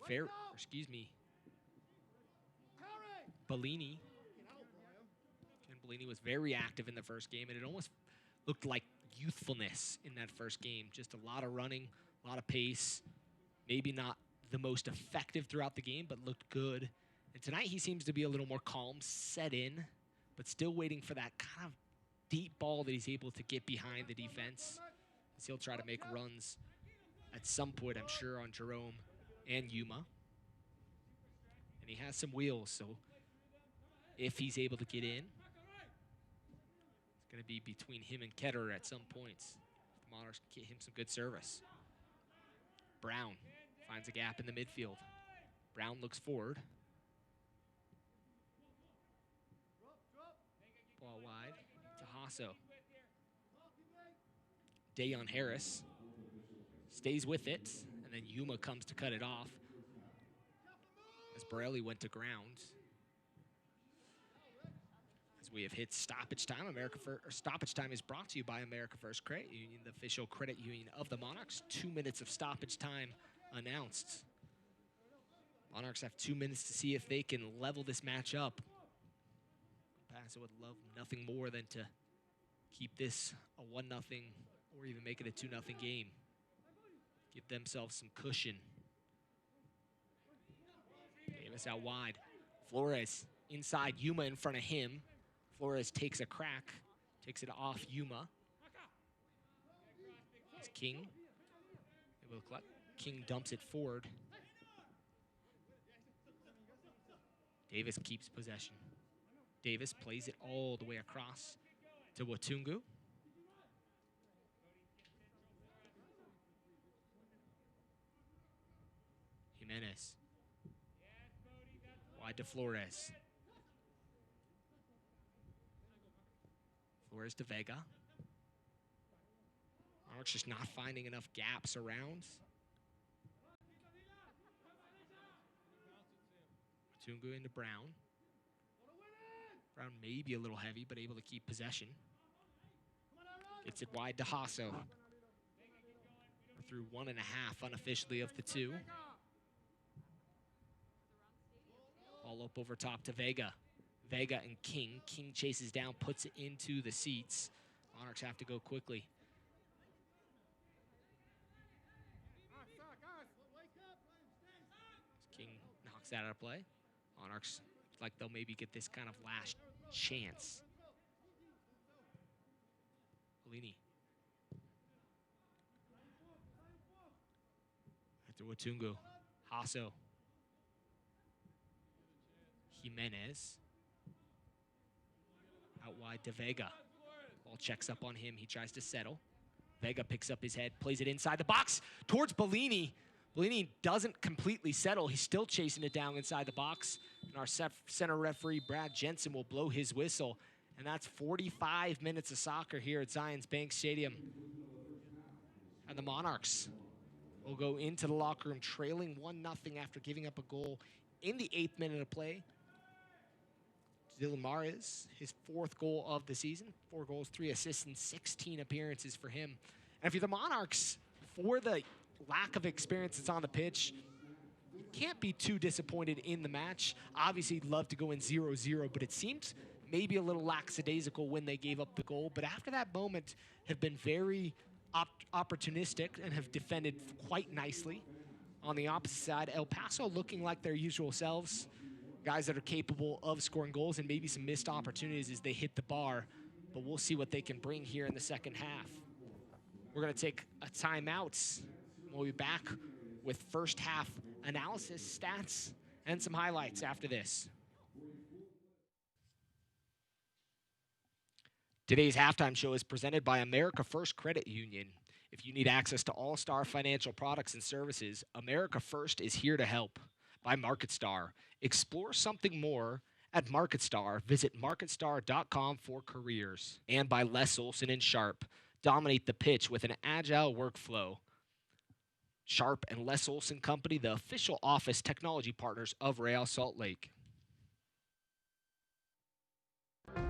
very active in the first game, and it almost looked like youthfulness in that first game. Just a lot of running, a lot of pace. Maybe not the most effective throughout the game, but looked good. And tonight he seems to be a little more calm, set in, but still waiting for that kind of deep ball that he's able to get behind the defense. As he'll try to make runs at some point, I'm sure, on Jerome and Yuma. And he has some wheels, so if he's able to get in, it's going to be between him and Ketterer at some points. The Monarchs get him some good service. Brown finds a gap in the midfield. Brown looks forward. Ball wide to Paso. Dayon Harris stays with it, and then Yuma comes to cut it off as Borelli went to ground. As we have hit stoppage time, Stoppage Time is brought to you by America First Credit Union, the official credit union of the Monarchs. 2 minutes of stoppage time announced. Monarchs have 2 minutes to see if they can level this match up. Paso would love nothing more than to keep this a 1-0 or even make it a 2-0 game. Give themselves some cushion. Davis out wide. Flores inside, Yuma in front of him. Flores takes a crack, takes it off Yuma. It's King. Able to collect. King dumps it forward. Davis keeps possession. Davis plays it all the way across to Watungu. Jimenez. Wide to Flores. Flores to Vega. Monarchs just not finding enough gaps around. Watungu into Brown. Brown may be a little heavy, but able to keep possession. Gets it wide to Paso. We're through 1.5 unofficially of the 2. Ball up over top to Vega. Vega and King. King chases down, puts it into the seats. Monarchs have to go quickly. King knocks that out of play. Monarchs like they'll maybe get this kind of last chance. Bellini. After Watungu. Paso. Jimenez. Out wide to Vega. Ball checks up on him. He tries to settle. Vega picks up his head, plays it inside the box towards Bellini. Bellini doesn't completely settle. He's still chasing it down inside the box. And our center referee, Brad Jensen, will blow his whistle. And that's 45 minutes of soccer here at Zions Bank Stadium. And the Monarchs will go into the locker room trailing 1-0 after giving up a goal in the 8th minute of play. Dylan Mares, his 4th goal of the season. 4 goals, 3 assists, and 16 appearances for him. And if you're the Monarchs, for the lack of experience that's on the pitch, you can't be too disappointed in the match. Obviously, you'd love to go in 0-0, but it seems maybe a little lackadaisical when they gave up the goal. But after that moment, have been very opportunistic and have defended quite nicely. On the opposite side, El Paso looking like their usual selves. Guys that are capable of scoring goals, and maybe some missed opportunities as they hit the bar. But we'll see what they can bring here in the second half. We're going to take a timeout. We'll be back with first half analysis, stats, and some highlights after this. Today's halftime show is presented by America First Credit Union. If you need access to all-star financial products and services, America First is here to help. By MarketStar. Explore something more at MarketStar. Visit marketstar.com for careers. And by Les Olson and Sharp. Dominate the pitch with an agile workflow. Sharp and Les Olson Company, the official office technology partners of Real Salt Lake.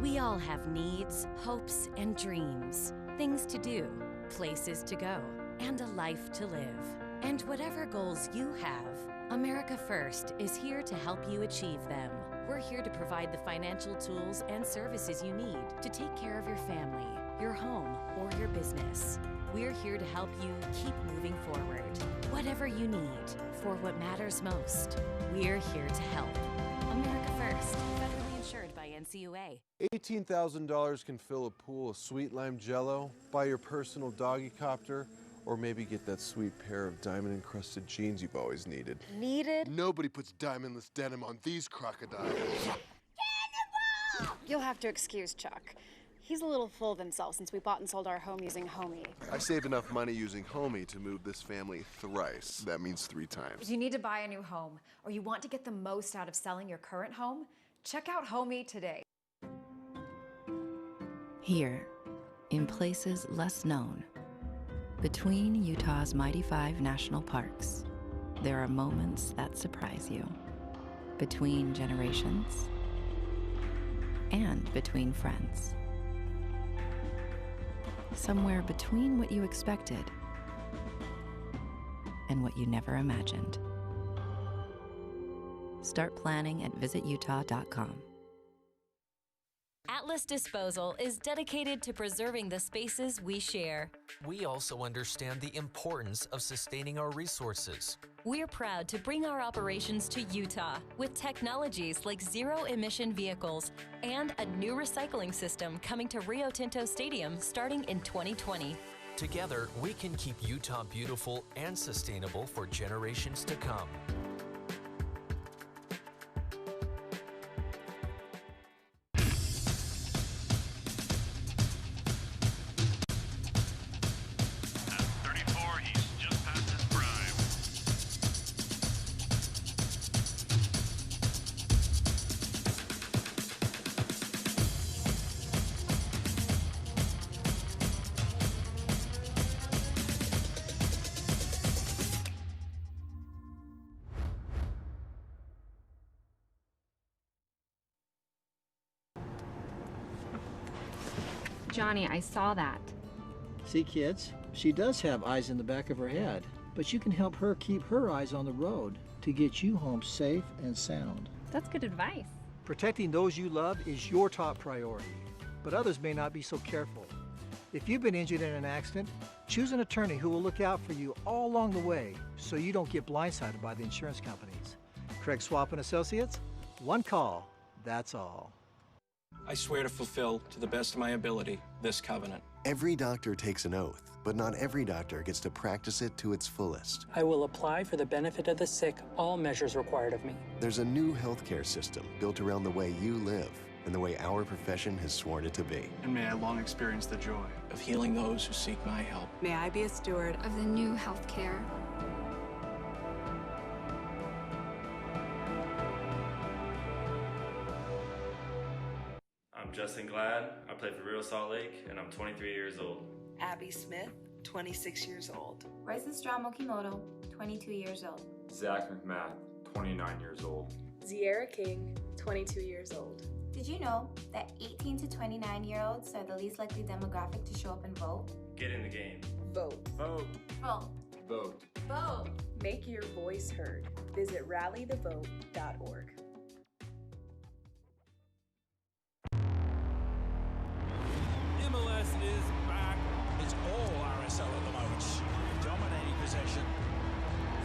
We all have needs, hopes, and dreams. Things to do, places to go, and a life to live. And whatever goals you have, America First is here to help you achieve them. We're here to provide the financial tools and services you need to take care of your family, your home, or your business. We're here to help you keep moving forward. Whatever you need for what matters most, we're here to help. America First, federally insured by NCUA. $18,000 can fill a pool of sweet lime jello, buy your personal doggy copter, or maybe get that sweet pair of diamond-encrusted jeans you've always needed. Nobody puts diamondless denim on these crocodiles. You'll have to excuse Chuck. He's a little full of himself since we bought and sold our home using Homey. I save enough money using Homey to move this family thrice. That means 3 times. If you need to buy a new home, or you want to get the most out of selling your current home, check out Homey today. Here, in places less known, between Utah's mighty 5 national parks, there are moments that surprise you. Between generations and between friends. Somewhere between what you expected and what you never imagined. Start planning at visitutah.com. Atlas Disposal is dedicated to preserving the spaces we share. We also understand the importance of sustaining our resources. We're proud to bring our operations to Utah with technologies like zero-emission vehicles and a new recycling system coming to Rio Tinto Stadium starting in 2020. Together, we can keep Utah beautiful and sustainable for generations to come. Johnny, I saw that. See, kids, she does have eyes in the back of her head, but you can help her keep her eyes on the road to get you home safe and sound. That's good advice. Protecting those you love is your top priority, but others may not be so careful. If you've been injured in an accident, choose an attorney who will look out for you all along the way so you don't get blindsided by the insurance companies. Craig Swap and Associates, one call, that's all. I swear to fulfill, to the best of my ability, this covenant. Every doctor takes an oath, but not every doctor gets to practice it to its fullest. I will apply for the benefit of the sick all measures required of me. There's a new healthcare system built around the way you live and the way our profession has sworn it to be. And may I long experience the joy of healing those who seek my help. May I be a steward of the new healthcare. I'm Justin Glad. I play for Real Salt Lake, and I'm 23 years old. Abby Smith, 26 years old. Raisastramo Kimoto, 22 years old. Zach McMath, 29 years old. Ziera King, 22 years old. Did you know that 18 to 29-year-olds are the least likely demographic to show up and vote? Get in the game. Vote. Vote. Vote. Vote. Vote. Make your voice heard. Visit rallythevote.org. MLS is back. It's all RSL at the moment. Dominating possession.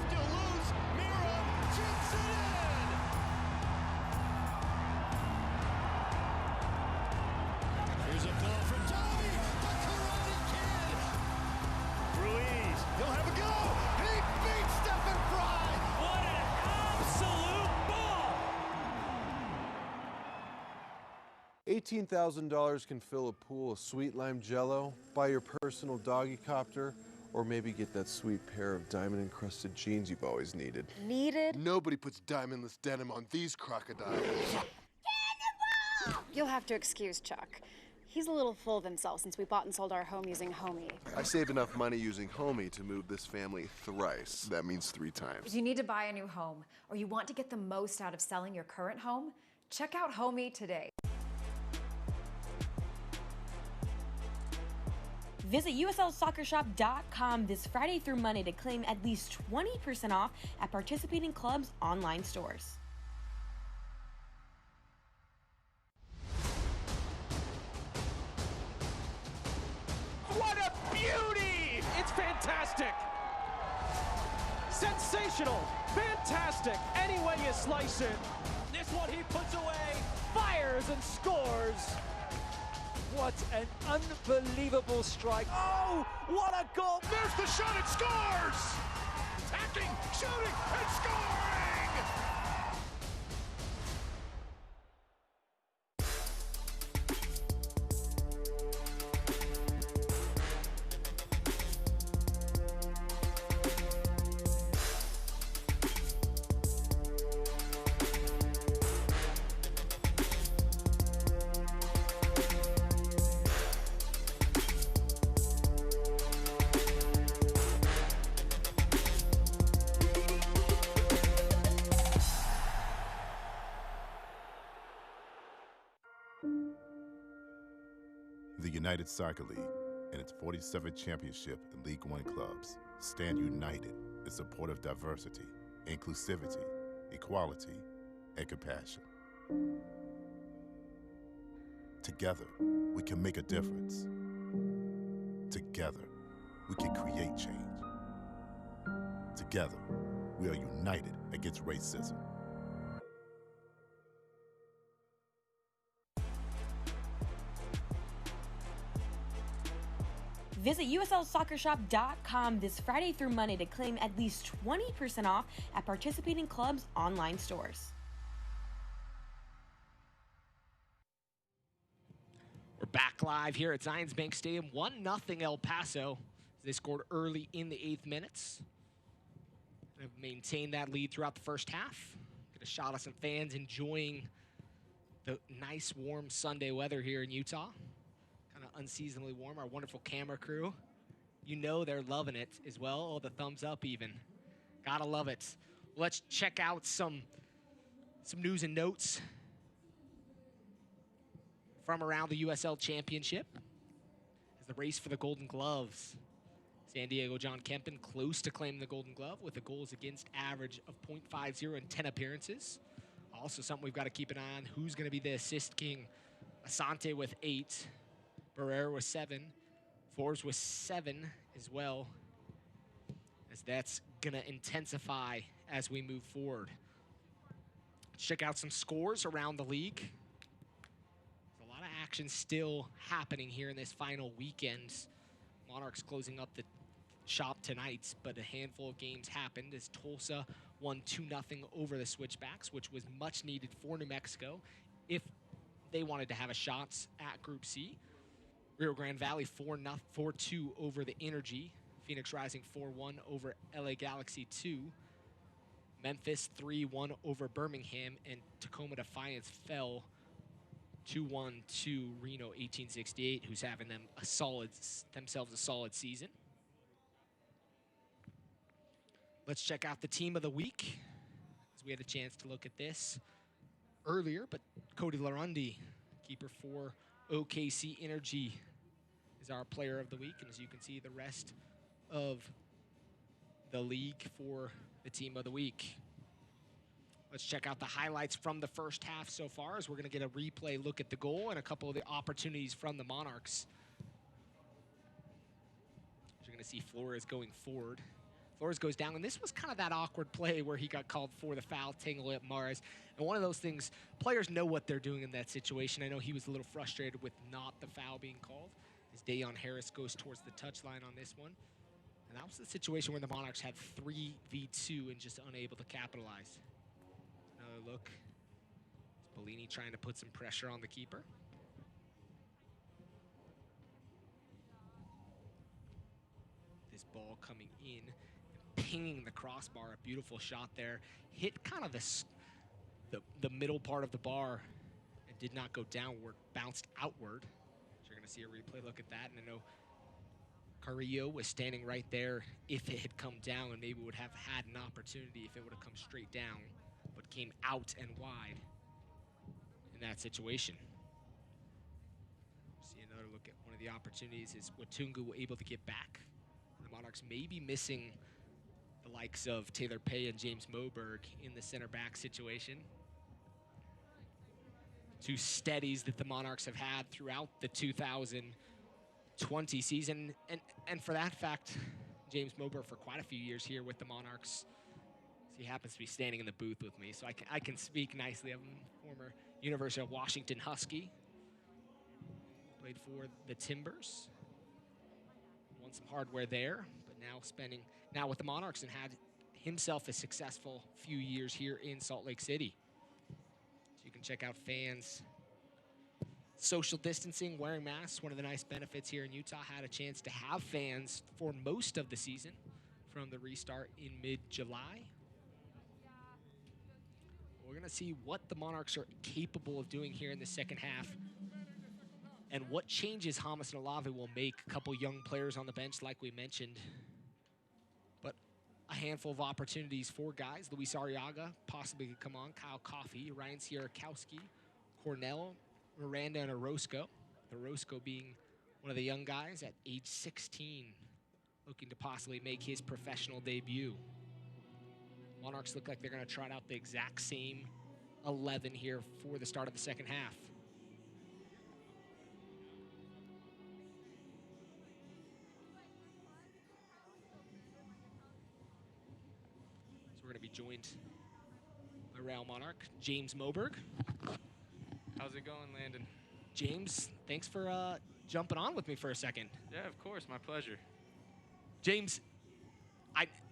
Still loose. Miro chips it in. Here's a ball from Tommy, the Karate Kid. Ruiz, he'll have a go. He beats Stephen Fry. What an absolute ball. $18,000 can fill a pool of sweet lime jello, buy your personal doggy copter, or maybe get that sweet pair of diamond-encrusted jeans you've always needed. Nobody puts diamondless denim on these crocodiles. You'll have to excuse Chuck. He's a little full of himself since we bought and sold our home using Homey. I save enough money using Homey to move this family thrice. That means 3 times. If you need to buy a new home, or you want to get the most out of selling your current home, check out Homey today. Visit USLSoccerShop.com this Friday through Monday to claim at least 20% off at participating clubs' online stores. What a beauty! It's fantastic! Sensational! Fantastic! Any way you slice it. This one he puts away, fires and scores! What an unbelievable strike. Oh, what a goal! There's the shot, it scores! Attacking, shooting, and scoring! The United Soccer League and its 47th championship in League One clubs stand united in support of diversity, inclusivity, equality, and compassion. Together, we can make a difference. Together, we can create change. Together, we are united against racism. Visit USLSoccerShop.com this Friday through Monday to claim at least 20% off at participating clubs' online stores. We're back live here at Zions Bank Stadium. 1-0 El Paso. They scored early in the 8th minutes. They've maintained that lead throughout the first half. Get a shot of some fans enjoying the nice, warm Sunday weather here in Utah. Kind of unseasonably warm. Our wonderful camera crew, you know they're loving it as well. Oh, the thumbs up even. Gotta love it. Let's check out some news and notes from around the USL Championship. As the race for the Golden Gloves. San Diego John Kempen close to claiming the Golden Glove with a goals against average of .50 in 10 appearances. Also something we've got to keep an eye on. Who's going to be the assist king? Asante with 8. Barrera with 7. Forbes with 7 as well. As that's going to intensify as we move forward. Let's check out some scores around the league. There's a lot of action still happening here in this final weekend. Monarchs closing up the shop tonight, but a handful of games happened as Tulsa won 2-0 over the Switchbacks, which was much needed for New Mexico if they wanted to have a shot at Group C. Rio Grande Valley 4-2 over the Energy. Phoenix Rising 4-1 over LA Galaxy 2. Memphis 3-1 over Birmingham, and Tacoma Defiance fell 2-1 to Reno 1868, who's having themselves a solid season. Let's check out the team of the week, as we had a chance to look at this earlier, but Cody Larundi, keeper for OKC Energy, is our player of the week, and as you can see, the rest of the league for the team of the week. Let's check out the highlights from the first half so far, as we're going to get a replay look at the goal and a couple of the opportunities from the Monarchs. As you're going to see Flores going forward. Flores goes down, and this was kind of that awkward play where he got called for the foul, tangle at Mars. And one of those things, players know what they're doing in that situation. I know he was a little frustrated with not the foul being called, as Dayon Harris goes towards the touchline on this one. And that was the situation where the Monarchs had 3v2 and just unable to capitalize. Another look. Bellini trying to put some pressure on the keeper. This ball coming in, pinging the crossbar. A beautiful shot there. Hit kind of the middle part of the bar and did not go downward, bounced outward. So you're going to see a replay look at that. And I know Carrillo was standing right there if it had come down, and maybe would have had an opportunity if it would have come straight down, but came out and wide in that situation. See another look think one of the opportunities is Watungu able to get back. The Monarchs may be missing the likes of Taylor Pay and James Moberg in the center back situation. Two steadies that the Monarchs have had throughout the 2020 season. And for that fact, James Moberg for quite a few years here with the Monarchs. He happens to be standing in the booth with me, so I can speak nicely of him. Former University of Washington Husky. Played for the Timbers. Won some hardware there, but now with the Monarchs and had himself a successful few years here in Salt Lake City. So you can check out fans. Social distancing, wearing masks, one of the nice benefits here in Utah. Had a chance to have fans for most of the season from the restart in mid-July. We're going to see what the Monarchs are capable of doing here in the second half and what changes Hamas and Olave will make. A couple young players on the bench, like we mentioned, but a handful of opportunities for guys. Luis Arriaga possibly could come on. Kyle Coffey, Ryan Sierakowski, Cornell, Miranda, and Orozco. Orozco being one of the young guys at age 16, looking to possibly make his professional debut. Monarchs look like they're going to trot out the exact same 11 here for the start of the second half. So we're going to be joined by Real Monarch, James Moberg. How's it going, Landon? James, thanks for jumping on with me for a second. Yeah, of course, my pleasure. James,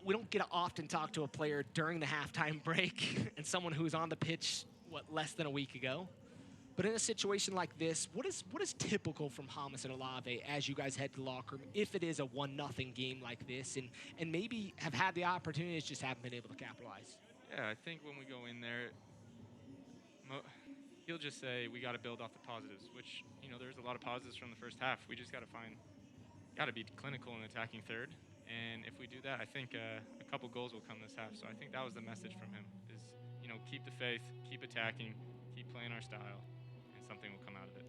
we don't get to often talk to a player during the halftime break and someone who's on the pitch, less than a week ago. But in a situation like this, what is typical from Hamas and Olave as you guys head to the locker room, if it is a 1-0 game like this, and maybe have had the opportunities, just haven't been able to capitalize? Yeah, I think when we go in there, he'll just say we got to build off the positives, which, there's a lot of positives from the first half. We just got to be clinical in attacking third. And if we do that, I think a couple goals will come this half. So I think that was the message from him is, keep the faith, keep attacking, keep playing our style, and something will come out of it.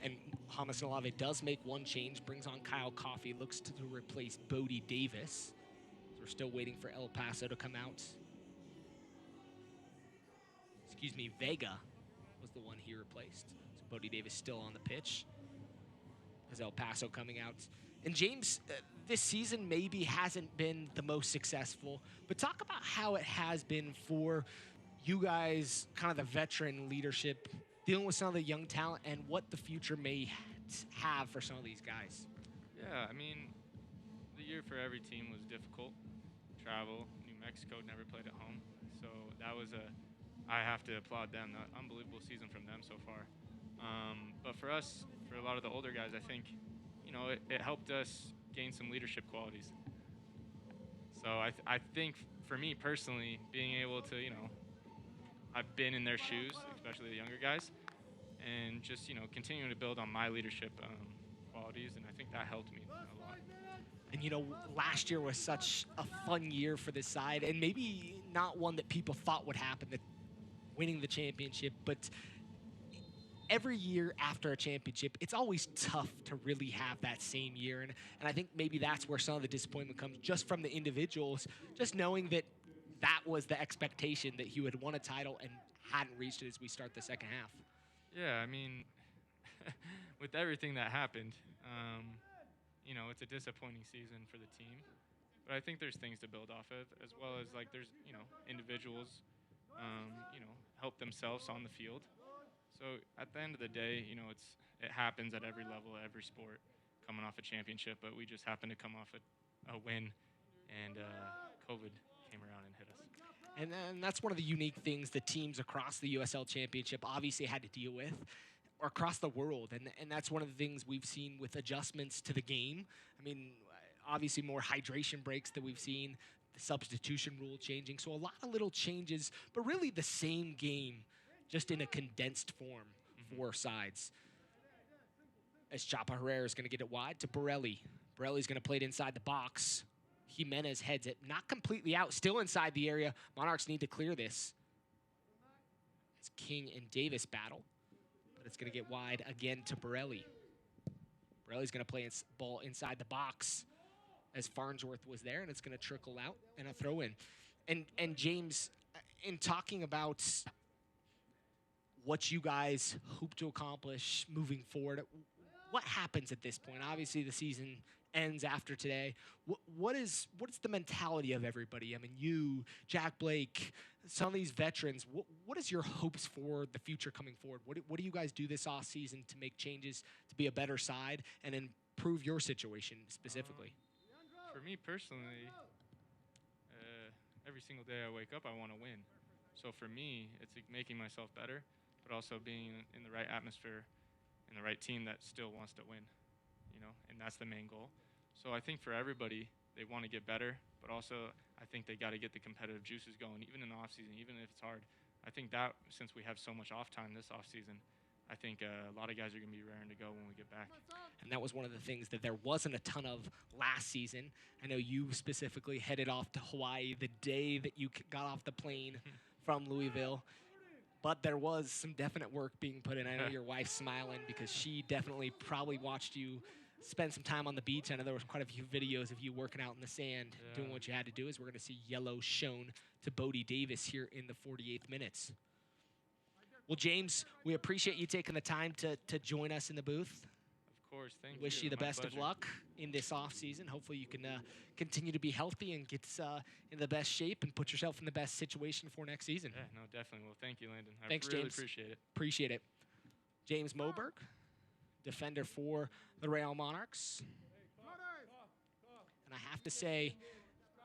And Hamas and Olave does make one change, brings on Kyle Coffey, looks to replace Bodie Davis. So we're still waiting for El Paso to come out. Vega was the one he replaced. So Bodie Davis still on the pitch. As El Paso coming out. And James, this season maybe hasn't been the most successful, but talk about how it has been for you guys, kind of the veteran leadership, dealing with some of the young talent and what the future may have for some of these guys. Yeah, the year for every team was difficult. Travel, New Mexico, never played at home. So that was I have to applaud them, an unbelievable season from them so far. But for us, for a lot of the older guys, I think, it helped us gain some leadership qualities. So I think for me personally, being able to, I've been in their shoes, especially the younger guys, and just, continuing to build on my leadership qualities, and I think that helped me a lot. And, last year was such a fun year for this side, and maybe not one that people thought would happen, that winning the championship, but every year after a championship, it's always tough to really have that same year. And I think maybe that's where some of the disappointment comes, just from the individuals, just knowing that that was the expectation, that he would won a title and hadn't reached it as we start the second half. Yeah, with everything that happened, it's a disappointing season for the team. But I think there's things to build off of, as well as, there's, individuals, help themselves on the field. So at the end of the day, it happens at every level, every sport, coming off a championship. But we just happened to come off a win, and COVID came around and hit us. And then that's one of the unique things the teams across the USL Championship obviously had to deal with, or across the world. And that's one of the things we've seen with adjustments to the game. Obviously more hydration breaks that we've seen, the substitution rule changing. So a lot of little changes, but really the same game, just in a condensed form for sides. As Chapa Herrera is going to get it wide to Borelli. Borelli's going to play it inside the box. Jimenez heads it, not completely out, still inside the area. Monarchs need to clear this. It's King and Davis battle, but it's going to get wide again to Borelli. Borelli's going to play ball inside the box as Farnsworth was there, and it's going to trickle out and a throw in. And James, in talking about what you guys hope to accomplish moving forward, what happens at this point? Obviously, the season ends after today. What is the mentality of everybody? I mean, you, Jack Blake, some of these veterans, what is your hopes for the future coming forward? What do you guys do this offseason to make changes to be a better side and improve your situation specifically? For me personally, every single day I wake up, I want to win. So for me, it's like making myself better, but also being in the right atmosphere, in the right team that still wants to win, and that's the main goal. So I think for everybody, they want to get better, but also I think they got to get the competitive juices going, even in the offseason, even if it's hard. I think that since we have so much off time this offseason, I think a lot of guys are going to be raring to go when we get back. And that was one of the things that there wasn't a ton of last season. I know you specifically headed off to Hawaii the day that you got off the plane from Louisville. But there was some definite work being put in. I know your wife's smiling because she definitely probably watched you spend some time on the beach. I know there was quite a few videos of you working out in the sand, doing what you had to do. As we're going to see yellow shown to Bodie Davis here in the 48th minutes. Well, James, we appreciate you taking the time to join us in the booth. Of course, thank you. Wish you the My best of pleasure. luck in this offseason. Hopefully you can continue to be healthy and get in the best shape and put yourself in the best situation for next season. Yeah, no, definitely. Well, thank you, Landon. Thanks, I really James. appreciate it. Appreciate it. James Moberg, defender for the Real Monarchs. And I have to say,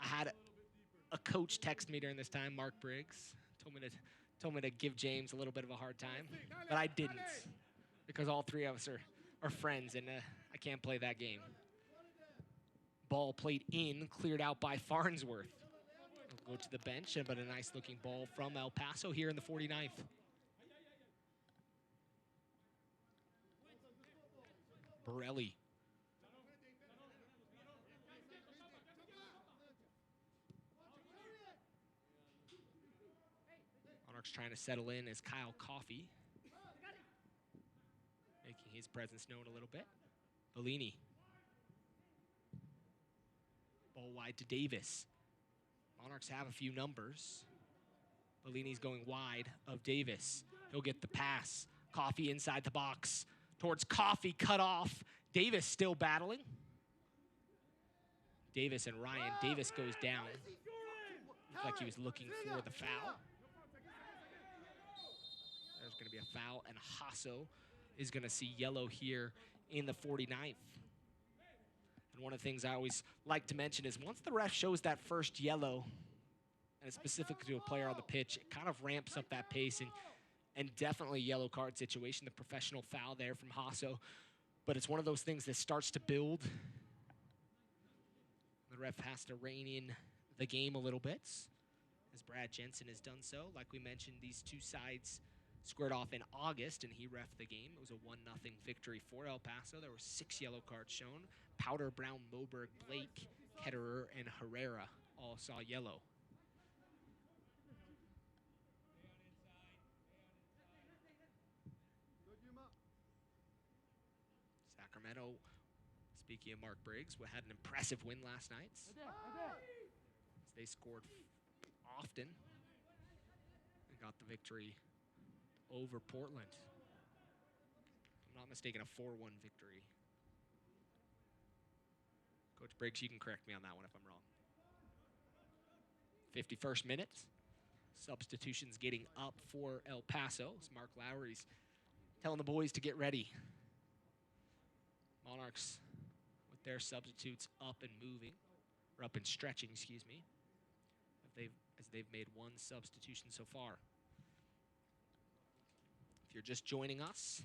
I had a coach text me during this time, Mark Briggs, told me to give James a little bit of a hard time, but I didn't, because all three of us are friends, and I can't play that game. Ball played in, cleared out by Farnsworth. We'll go to the bench, but a nice-looking ball from El Paso here in the 49th. Borelli. Monarchs trying to settle in as Kyle Coffey making his presence known a little bit. Bellini. Ball wide to Davis. Monarchs have a few numbers. Bellini's going wide of Davis. He'll get the pass. Coffey inside the box. Towards Coffey, cut off. Davis still battling. Davis and Ryan. Davis goes down. Looked like he was looking for the foul. There's going to be a foul, and Hasso is going to see yellow here in the 49th. And one of the things I always like to mention is once the ref shows that first yellow, and it's specific to a player on the pitch, it kind of ramps up that pace, and definitely yellow card situation, the professional foul there from Hasso. But it's one of those things that starts to build. The ref has to rein in the game a little bit, as Brad Jensen has done so. Like we mentioned, these two sides squared off in August, and he reffed the game. It was a 1-0 victory for El Paso. There were 6 yellow cards shown. Powder, Brown, Moberg, Blake, Ketterer, and Herrera all saw yellow. Sacramento, speaking of Mark Briggs, had an impressive win last night. As they scored often and got the victory over Portland. If I'm not mistaken, a 4-1 victory. Coach Briggs, you can correct me on that one if I'm wrong. 51st minute. Substitutions getting up for El Paso. As Mark Lowry's telling the boys to get ready. Monarchs with their substitutes up and moving, or up and stretching, excuse me, as they've made one substitution so far. If you're just joining us,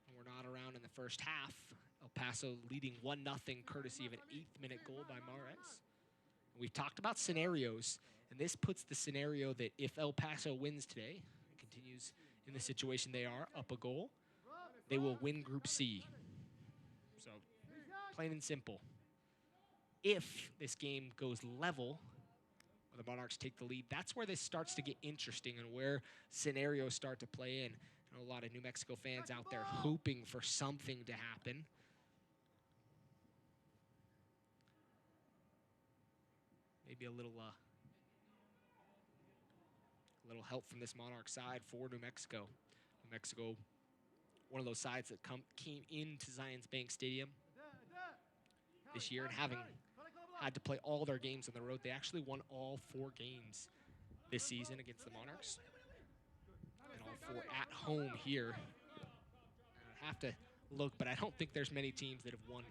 and we're not around in the first half, El Paso leading 1-0 courtesy of an 8th-minute goal by Mares. And we've talked about scenarios, and this puts the scenario that if El Paso wins today, and continues in the situation they are, up a goal, they will win Group C. So, plain and simple. If this game goes level, or the Monarchs take the lead, that's where this starts to get interesting and where scenarios start to play in. I know a lot of New Mexico fans out there hoping for something to happen. maybe a little help from this Monarch side for New Mexico. New Mexico, one of those sides that came into Zions Bank Stadium this year and having had to play all their games on the road. They actually won all 4 games this season against the Monarchs. And all 4 at home here. I have to look, but I don't think there's many teams that have won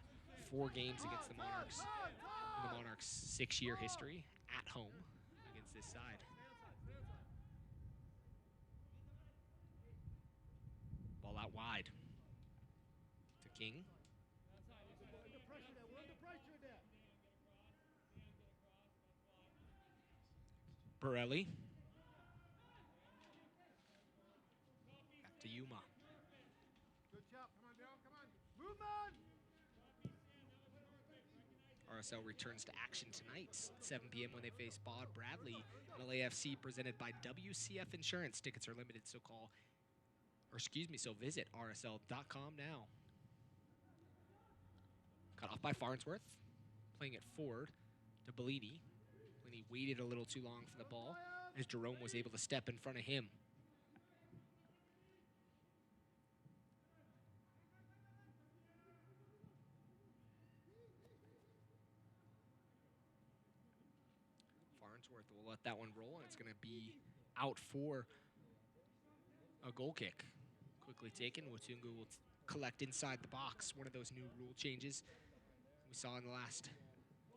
4 games against the Monarchs in the Monarchs' 6-year history at home against this side. Ball out wide to King. Borelli. Back to Yuma. Good job. Come on, Daryl. Come on. Move on. RSL returns to action tonight, 7 p.m. when they face Bod Bradley and LAFC, presented by WCF Insurance. Tickets are limited, so visit rsl.com now. Cut off by Farnsworth, playing it forward to Bellini. Bellini waited a little too long for the ball, as Jerome was able to step in front of him. Farnsworth will let that one roll, and it's going to be out for a goal kick. Quickly taken. Watungu will collect inside the box. One of those new rule changes we saw in the last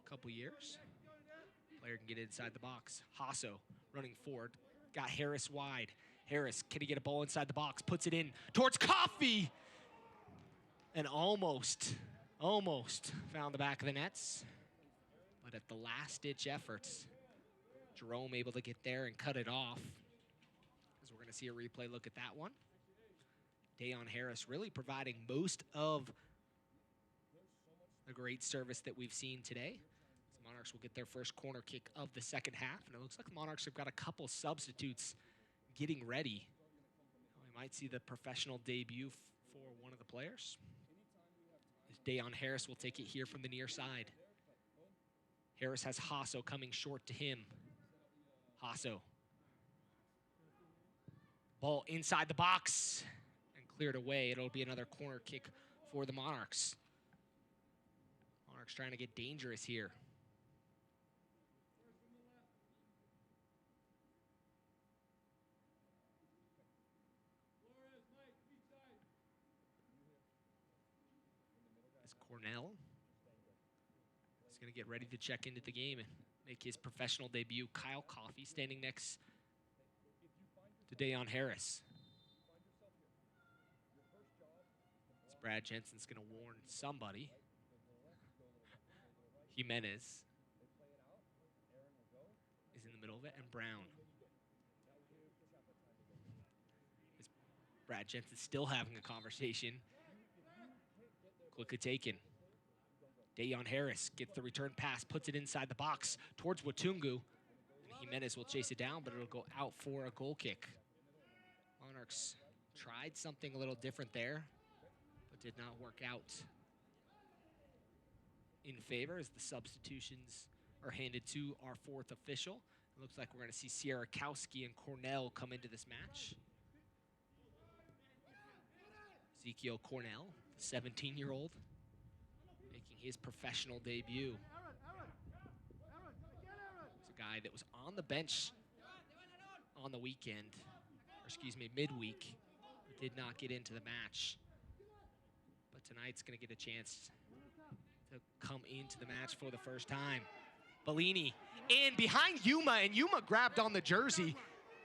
couple years. Player can get inside the box. Hasso running forward. Got Harris wide. Harris, can he get a ball inside the box? Puts it in towards Coffey. And almost found the back of the nets. But at the last-ditch efforts, Jerome able to get there and cut it off. As we're going to see a replay look at that one. Dayon Harris really providing most of the great service that we've seen today. The Monarchs will get their first corner kick of the second half, and it looks like the Monarchs have got a couple substitutes getting ready. We might see the professional debut for one of the players. Dayon Harris will take it here from the near side. Harris has Hasso coming short to him. Hasso. Ball inside the box. Cleared away. It'll be another corner kick for the Monarchs. Monarchs trying to get dangerous here. As Cornell is going to get ready to check into the game and make his professional debut. Kyle Coffey standing next to Dayon Harris. Brad Jensen's going to warn somebody. Jimenez is in the middle of it, and Brown. Brad Jensen still having a conversation. Quickly taken. Dayon Harris gets the return pass, puts it inside the box towards Watungu. And Jimenez will chase it down, but it'll go out for a goal kick. Monarchs tried something a little different there, but did not work out in favor as the substitutions are handed to our 4th official. It looks like we're going to see Sierakowski and Cornell come into this match. Ezekiel Cornell, 17-year-old, making his professional debut. He's a guy that was on the bench on the weekend, midweek, but did not get into the match. But tonight's going to get a chance to come into the match for the first time. Bellini in behind Yuma, and Yuma grabbed on the jersey,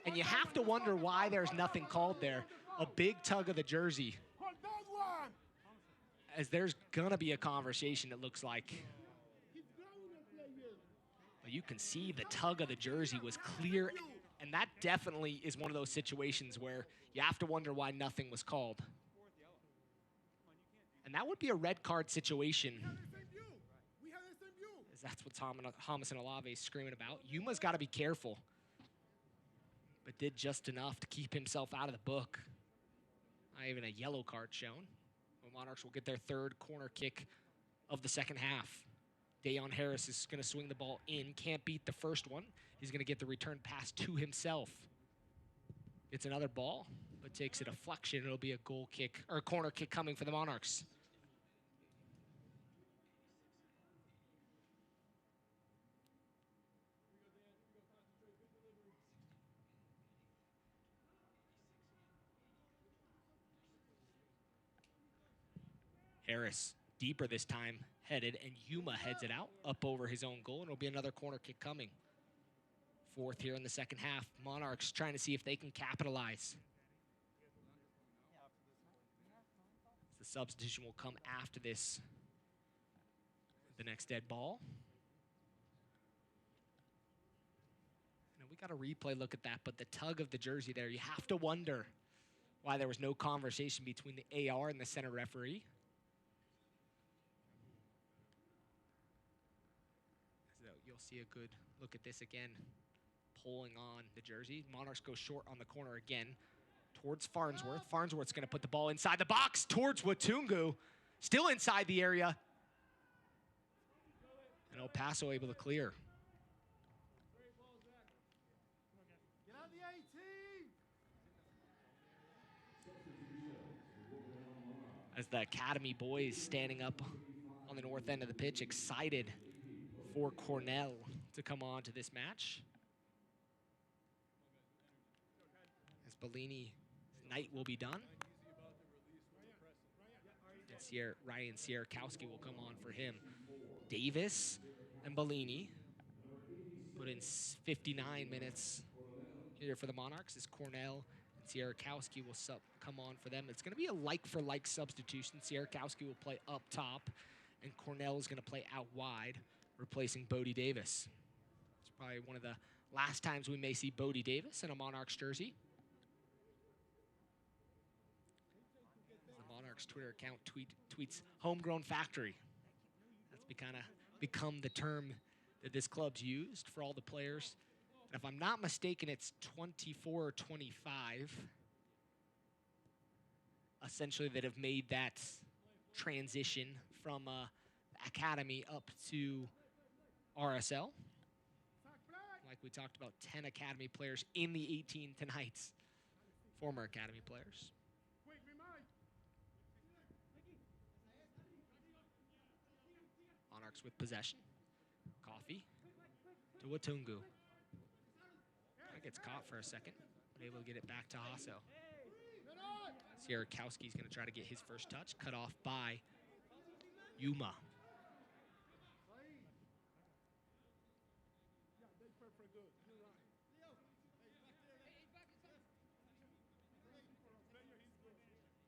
and you have to wonder why there's nothing called there. A big tug of the jersey. As there's going to be a conversation, it looks like. But you can see the tug of the jersey was clear, and that definitely is one of those situations where you have to wonder why nothing was called. And that would be a red card situation. As that's what Thomas and Olave is screaming about. Yuma's got to be careful, but did just enough to keep himself out of the book. Not even a yellow card shown. The Monarchs will get their 3rd corner kick of the second half. Dayon Harris is going to swing the ball in. Can't beat the first one. He's going to get the return pass to himself. Gets another ball, but takes a deflection. It'll be a goal kick, or a corner kick coming for the Monarchs. Harris, deeper this time, headed, and Yuma heads it out, up over his own goal, and it'll be another corner kick coming. Fourth here in the second half. Monarchs trying to see if they can capitalize. The substitution will come after this. The next dead ball. And we got a replay look at that, but the tug of the jersey there, you have to wonder why there was no conversation between the AR and the center referee. So you'll see a good look at this again, pulling on the jersey. Monarchs go short on the corner again towards Farnsworth. Farnsworth's going to put the ball inside the box towards Watungu, still inside the area. And El Paso able to clear. As the Academy boys standing up on the north end of the pitch, excited for Cornell to come on to this match. As Bellini's night will be done. And Ryan Sierakowski will come on for him. Davis and Bellini put in 59 minutes here for the Monarchs as Cornell and Sierakowski will come on for them. It's going to be a like-for-like substitution. Sierakowski will play up top, and Cornell is going to play out wide, replacing Bodie Davis. It's probably one of the last times we may see Bodie Davis in a Monarchs jersey. The Monarchs Twitter account tweets "Homegrown Factory." That's become the term that this club's used for all the players. And if I'm not mistaken, it's 24 or 25, essentially, that have made that transition from Academy up to RSL. Like we talked about, 10 Academy players in the 18 tonight's former Academy players. Monarchs with possession. Coffee to Watungu. Gets caught for a second, but able to get it back to Paso. Sierakowski's going to try to get his first touch, cut off by Yuma.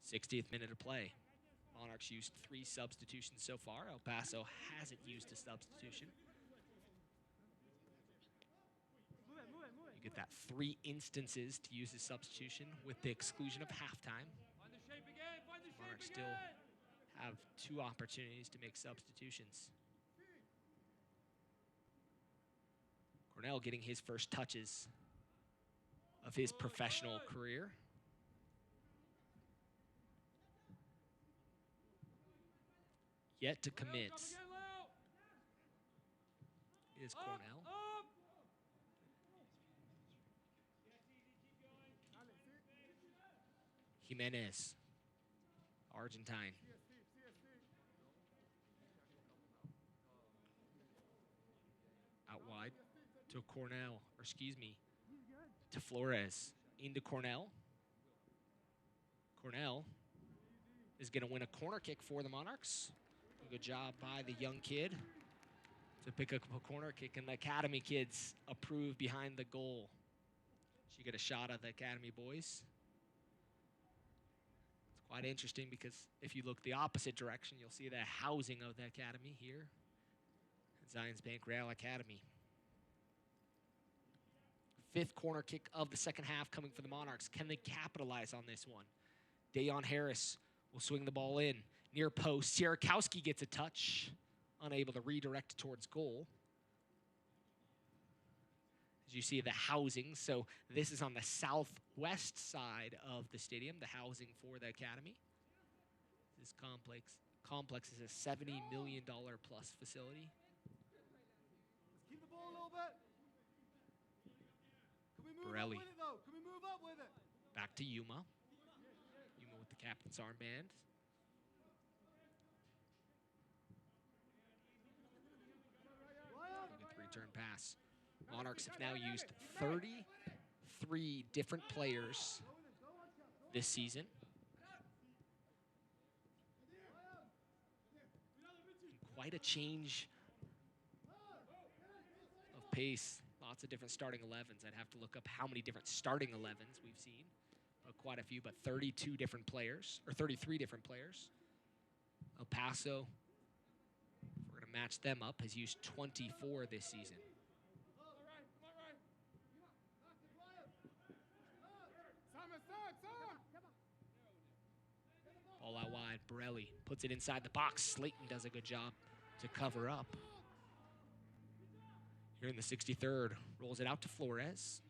'60th minute of play. Monarchs used 3 substitutions so far. El Paso hasn't used a substitution. You get that 3 instances to use a substitution with the exclusion of halftime. Monarchs still have 2 opportunities to make substitutions. Cornell getting his first touches of his professional career. Yet to commit is Cornell. Jimenez, Argentine. Out wide to Cornell, or excuse me, to Flores. Into Cornell. Cornell is going to win a corner kick for the Monarchs. A good job by the young kid to pick up a corner kick, and the Academy kids approve behind the goal. So you get a shot at the Academy boys. It's quite interesting because if you look the opposite direction, you'll see the housing of the Academy here at Zions Bank Real Academy. 5th corner kick of the second half coming for the Monarchs. Can they capitalize on this one? Dayon Harris will swing the ball in. Near post, Sierakowski gets a touch, unable to redirect it towards goal. As you see the housing, so this is on the southwest side of the stadium, the housing for the Academy. This complex is a $70 million plus facility. Borelli. Back to Yuma. Yuma with the captain's armband. Look at the return pass. Monarchs have now used 33 different players this season. And quite a change of pace. Lots of different starting 11s. I'd have to look up how many different starting 11s we've seen. But quite a few, but 32 different players, or 33 different players. El Paso, if we're going to match them up, has used 24 this season. Ball out wide, Borelli puts it inside the box. Slayton does a good job to cover up. Here in the 63rd, rolls it out to Flores.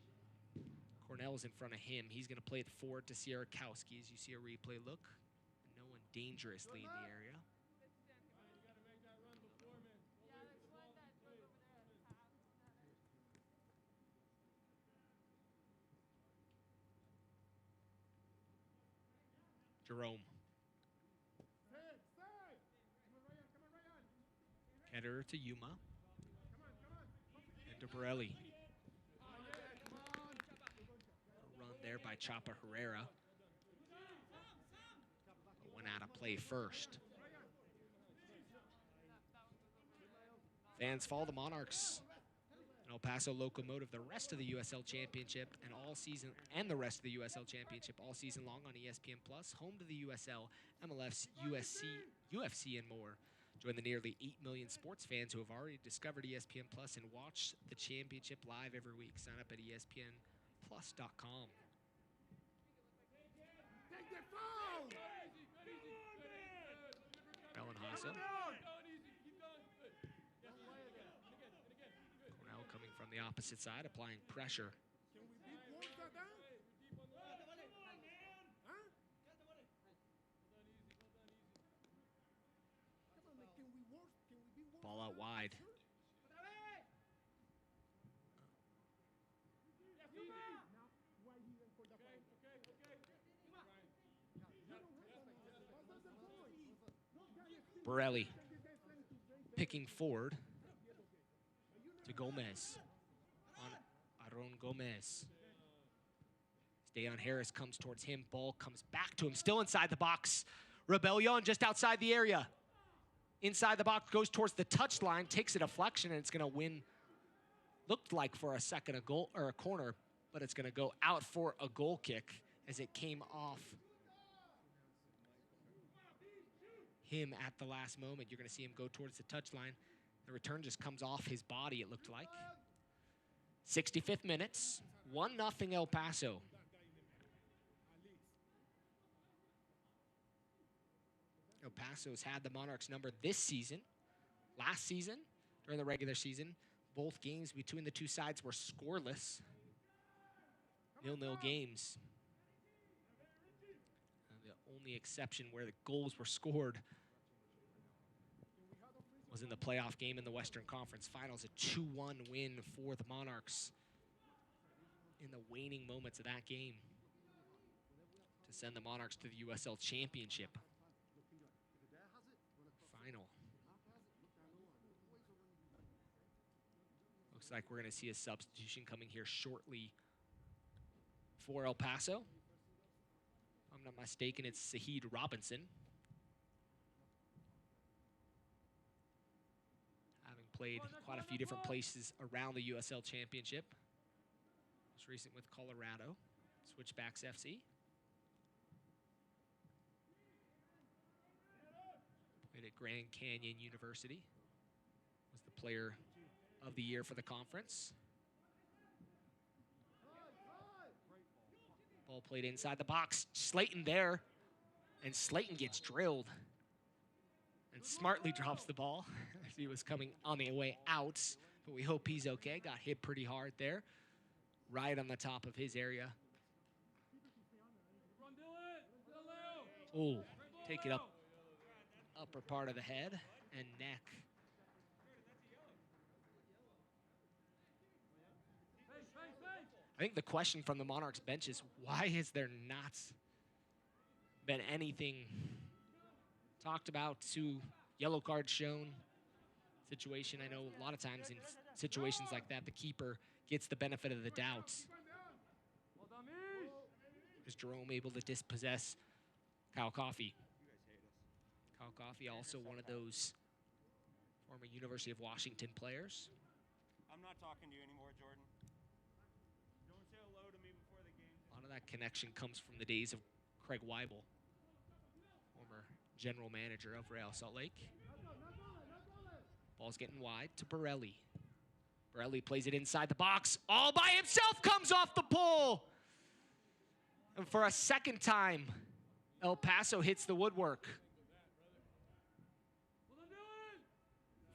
Cornell's in front of him. He's going to play it forward to Sierakowski as you see a replay look. No one dangerously in the area. Jerome. Header to Yuma. And to Borelli. A run there by Chapa Herrera. But went out of play first. Fans follow the Monarchs and El Paso Locomotive the rest of the USL Championship and all season, and the rest of the USL Championship all season long on ESPN Plus, home to the USL, MLS, UFC, and more. Join the nearly 8 million sports fans who have already discovered ESPN Plus and watch the championship live every week. Sign up at ESPNplus.com. Bellinhasso. Cornell coming from the opposite side, applying pressure. Ball out wide. Borelli picking forward to Gomez. On Aron Gomez. Dayon Harris comes towards him. Ball comes back to him. Still inside the box. Rebellion just outside the area. Inside the box, goes towards the touchline, takes a deflection, and it's going to win. Looked like for a second a goal or a corner, but it's going to go out for a goal kick as it came off him at the last moment. You're going to see him go towards the touchline. The return just comes off his body, it looked like. 65th minutes, 1-0 El Paso. El Paso's had the Monarchs number this season. Last season, during the regular season, both games between the two sides were scoreless. 0-0 games. The only exception where the goals were scored was in the playoff game in the Western Conference Finals, a 2-1 win for the Monarchs in the waning moments of that game to send the Monarchs to the USL Championship final. Looks like we're going to see a substitution coming here shortly for El Paso. If I'm not mistaken, it's Saheed Robinson. Having played quite a few different places around the USL Championship. Most recent with Colorado, Switchbacks FC. Played at Grand Canyon University. Was the player of the year for the conference. Ball played inside the box. Slayton there. And Slayton gets drilled. And smartly drops the ball as he was coming on the way out. But we hope he's okay. Got hit pretty hard there. Right on the top of his area. Oh, take it up. Upper part of the head and neck. I think the question from the Monarchs bench is, why has there not been anything talked about to yellow card shown situation? I know a lot of times in situations like that, the keeper gets the benefit of the doubt. Is Jerome able to dispossess Kyle Coffey? Kyle Coffey, also one of those former University of Washington players. I'm not talking to you anymore, Jordan. Don't say hello to me before the game. A lot of that connection comes from the days of Craig Weibel, former general manager of Real Salt Lake. Ball's getting wide to Borelli. Borelli plays it inside the box. All by himself, comes off the pole. And for a second time, El Paso hits the woodwork.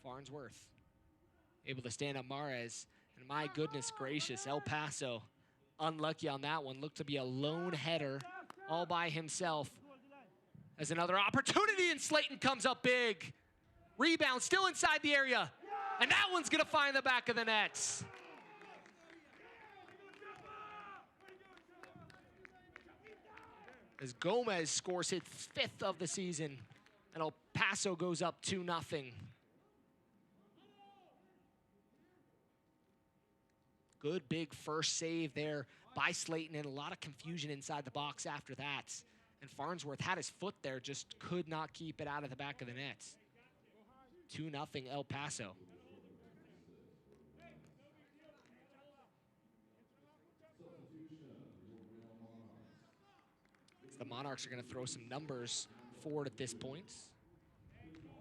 Farnsworth able to stand up Mares. And my goodness gracious, El Paso unlucky on that one. Looked to be a lone header all by himself. As another opportunity, and Slayton comes up big. Rebound still inside the area. And that one's going to find the back of the net. As Gomez scores his 5th of the season, and El Paso goes up 2-0. Good big first save there by Slayton, and a lot of confusion inside the box after that. And Farnsworth had his foot there, just could not keep it out of the back of the net. 2-0 El Paso. The Monarchs are going to throw some numbers forward at this point,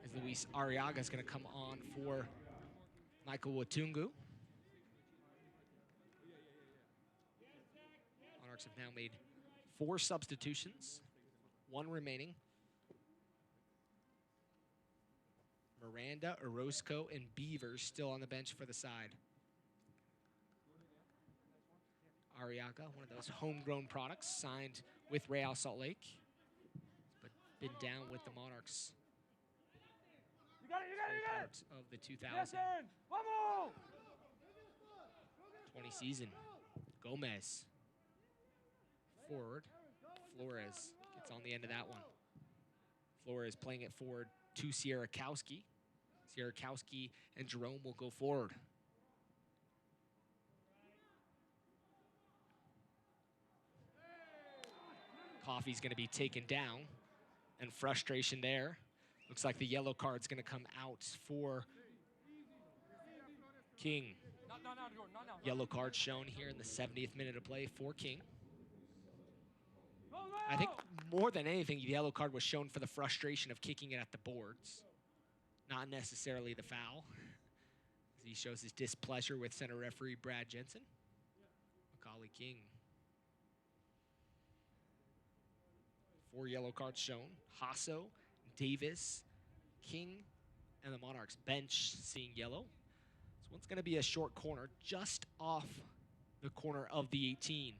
as Luis Arriaga is going to come on for Michael Watungu. Monarchs have now made 4 substitutions, 1 remaining. Miranda, Orozco, and Beavers still on the bench for the side. Arriaga, one of those homegrown products, signed with Real Salt Lake, but been down with the Monarchs. You got it. Of the 2020 season. Gomez forward. Flores gets on the end of that one. Flores playing it forward to Sierakowski. Sierakowski and Jerome will go forward. Coffey's going to be taken down, and frustration there. Looks like the yellow card's going to come out for King. Yellow card shown here in the 70th minute of play for King. I think more than anything, the yellow card was shown for the frustration of kicking it at the boards, not necessarily the foul. As he shows his displeasure with center referee Brad Jensen. Macaulay King. 4 yellow cards shown. Hasso, Davis, King, and the Monarchs bench seeing yellow. This one's going to be a short corner just off the corner of the 18.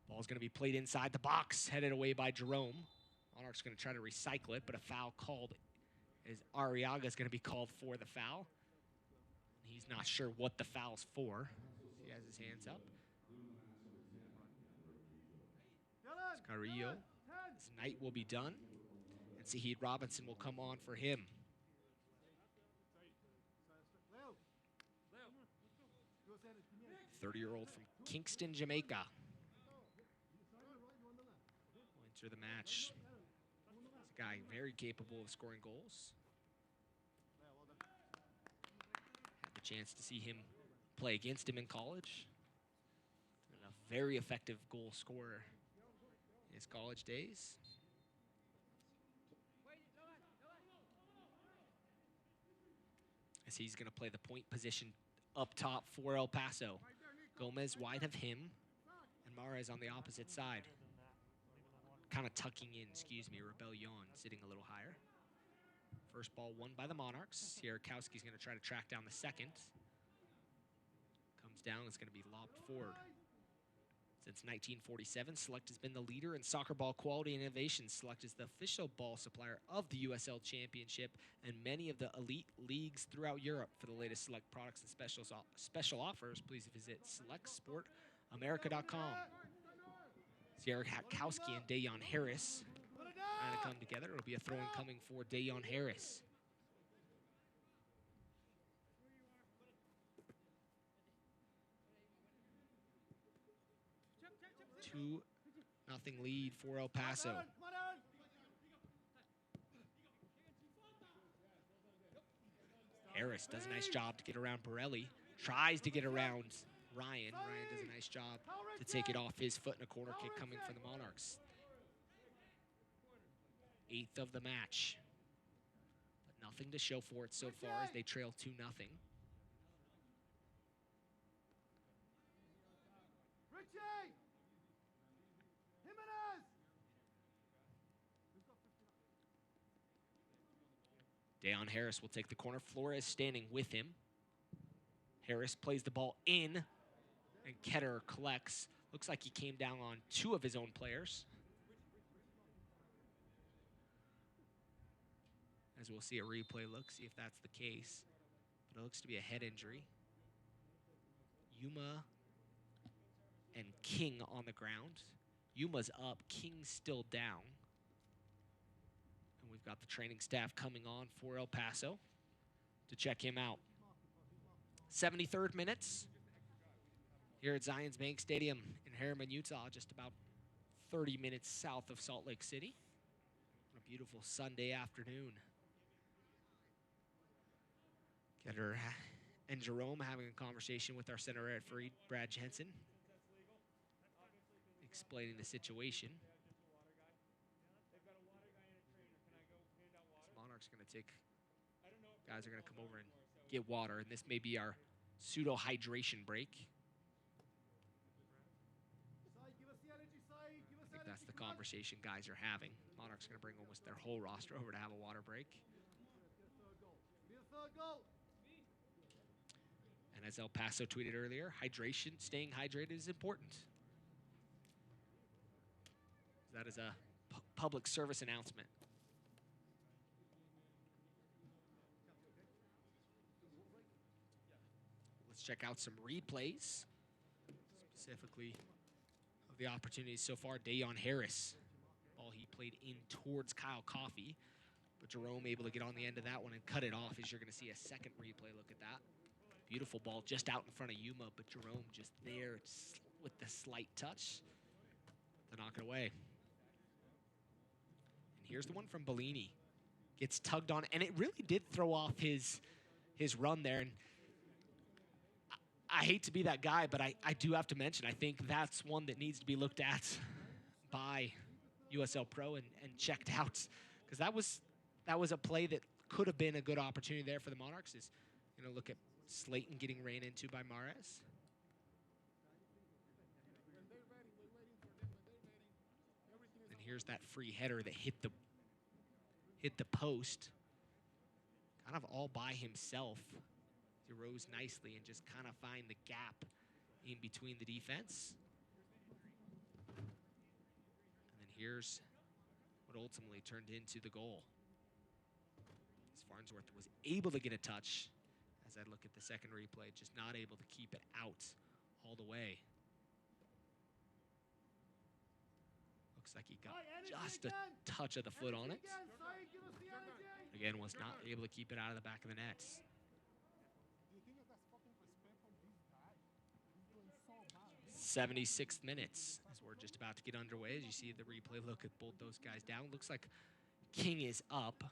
Ball's going to be played inside the box, headed away by Jerome. Monarchs going to try to recycle it, but a foul called as Arriaga is going to be called for the foul. He's not sure what the foul's for. He has his hands up. Carrillo. His night will be done. And Saheed Robinson will come on for him. 30-year-old from Kingston, Jamaica. Will enter the match. He's a guy very capable of scoring goals. Chance to see him play against him in college. And a very effective goal scorer in his college days. As he's going to play the point position up top for El Paso. Gomez wide of him, and Mares on the opposite side. Kind of tucking in, Rebellion sitting a little higher. First ball won by the Monarchs. Sierakowski's going to try to track down the second. Comes down, it's going to be lobbed forward. Since 1947, Select has been the leader in soccer ball quality and innovation. Select is the official ball supplier of the USL Championship and many of the elite leagues throughout Europe. For the latest Select products and special offers, please visit selectsportamerica.com. Sierra Hatkowski and Dayon Harris trying to come together. It'll be a throw-in coming for Dayon Harris. Nothing lead for El Paso. Harris does a nice job to get around Borelli. Tries to get around Ryan. Ryan does a nice job to take it off his foot in a corner kick coming for the Monarchs. 8th of the match. But nothing to show for it so far as they trail 2-0. Dayon Harris will take the corner. Flores standing with him. Harris plays the ball in, and Ketter collects. Looks like he came down on 2 of his own players. As we'll see a replay look, see if that's the case. But it looks to be a head injury. Yuma and King on the ground. Yuma's up, King's still down. And we've got the training staff coming on for El Paso to check him out. 73rd minutes here at Zions Bank Stadium in Harriman, Utah, just about 30 minutes south of Salt Lake City. On a beautiful Sunday afternoon. Getter and Jerome having a conversation with our center referee, Brad Jensen, explaining the situation. Monarchs are going to take, guys are going to come over and get water, and this may be our pseudo hydration break. I think that's the conversation guys are having. Monarchs are going to bring almost their whole roster over to have a water break. And as El Paso tweeted earlier, hydration, staying hydrated is important. That is a public service announcement. Let's check out some replays, specifically of the opportunities so far. Dayon Harris, ball he played in towards Kyle Coffey, but Jerome able to get on the end of that one and cut it off, as you're going to see a second replay look at that. Beautiful ball just out in front of Yuma, but Jerome just there with the slight touch to knock it away. And here's the one from Bellini. Gets tugged on, and it really did throw off his run there. And I hate to be that guy, but I do have to mention, I think that's one that needs to be looked at by USL Pro and checked out, because that was a play that could have been a good opportunity there for the Monarchs. Is, you know, look at Slayton getting ran into by Mares. And here's that free header that hit the post, kind of all by himself. He rose nicely and just kind of find the gap in between the defense. And then here's what ultimately turned into the goal. As Farnsworth was able to get a touch. As I look at the second replay, just not able to keep it out all the way. Looks like he got just a touch of the foot on it. Again, was not able to keep it out of the back of the nets. 76th minutes, as we're just about to get underway. As you see the replay look at both those guys down. Looks like King is up.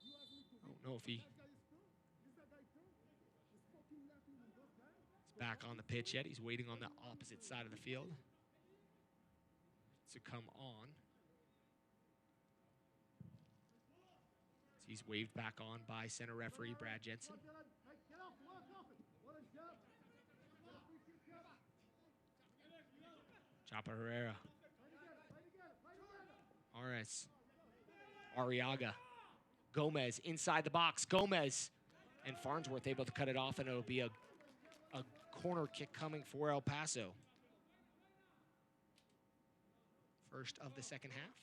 I don't know if he's back on the pitch yet. He's waiting on the opposite side of the field to come on. So he's waved back on by center referee Brad Jensen. Chapa Herrera. Mares. Arriaga. Gomez inside the box. Gomez and Farnsworth able to cut it off, and it'll be a corner kick coming for El Paso. First of the second half.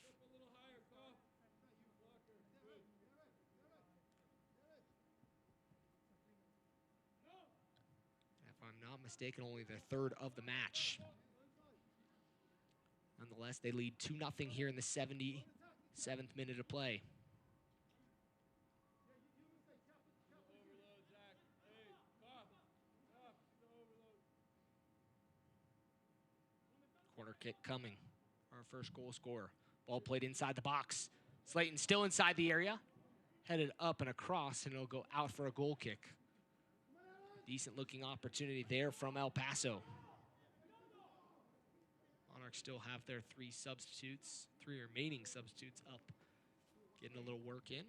If I'm not mistaken, only their third of the match. Nonetheless, they lead 2-0 here in the 77th minute of play. Corner kick coming. Our first goal scorer. Ball played inside the box. Slayton still inside the area. Headed up and across, and it'll go out for a goal kick. Decent looking opportunity there from El Paso. Monarchs still have their three remaining substitutes up. Getting a little work in.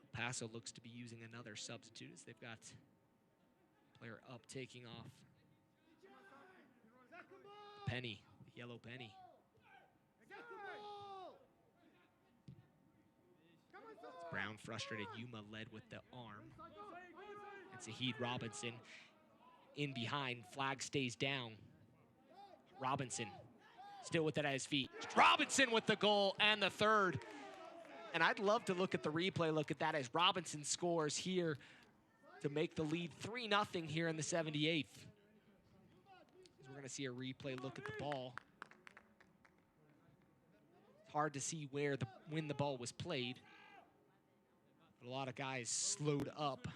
El Paso looks to be using another substitute as they've got player up taking off. Penny, the yellow penny. It's Brown frustrated. Yuma led with the arm. And Saheed Robinson in behind. Flag stays down. Robinson still with it at his feet. Robinson with the goal and the third. And I'd love to look at the replay, look at that as Robinson scores here to make the lead 3-0 here in the 78th. We're going to see a replay look at the ball. It's hard to see when the ball was played. But a lot of guys slowed up.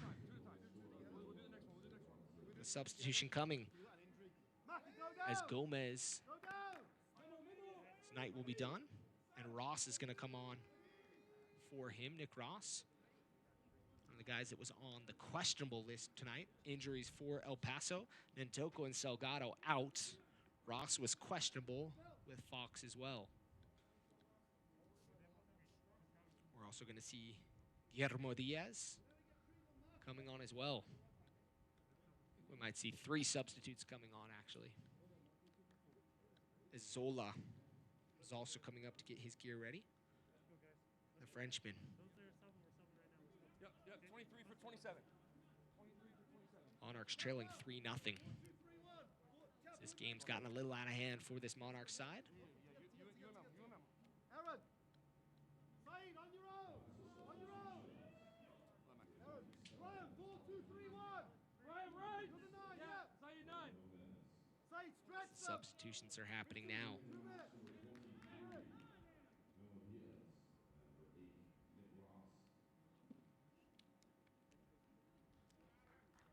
The substitution coming as Gomez. Tonight will be done. And Ross is going to come on for him, Nick Ross. One of the guys that was on the questionable list tonight. Injuries for El Paso. Nantoko and Salgado out. Ross was questionable with Fox as well. We're also going to see Guillermo Diaz coming on as well. We might see 3 substitutes coming on, actually. As Zola is also coming up to get his gear ready. The Frenchman. Yep, 23 for 27. Monarchs trailing 3-0. This game's gotten a little out of hand for this Monarchs side. Aaron, Saeed, on your own. On your own. Aaron, Brian, 4-2-3-1. Brian, right. To the 9, yeah. Saeed 9. Saeed, stretch up. Substitutions are happening now.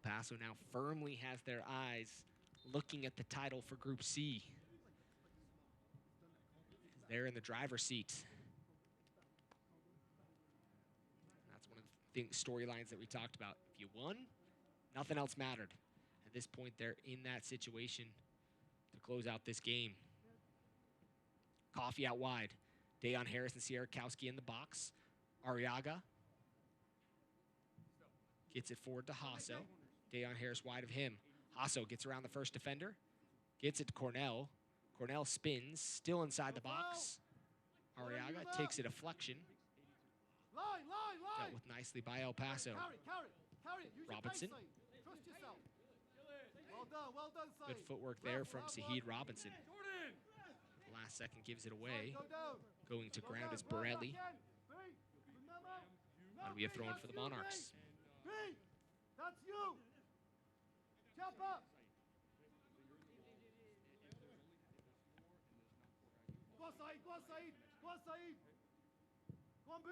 Paso now firmly has their eyes looking at the title for Group C. They're in the driver's seat. That's one of the storylines that we talked about. If you won, nothing else mattered. At this point, they're in that situation to close out this game. Coffee out wide. Dayon Harris and Sierakowski in the box. Arriaga gets it forward to Hasso. Dayon Harris wide of him. Hasso gets around the first defender. Gets it to Cornell. Cornell spins, still inside the box. Arriaga takes a deflection. Dealt with nicely by El Paso. Robinson. Good footwork there from Saheed Robinson. The last second gives it away. Going to ground is Borelli. That'll be a throw in for the Monarchs. That's you. Jump up. Go on, Saeed. Go on, Saeed. Go on, Saeed. Go on, B.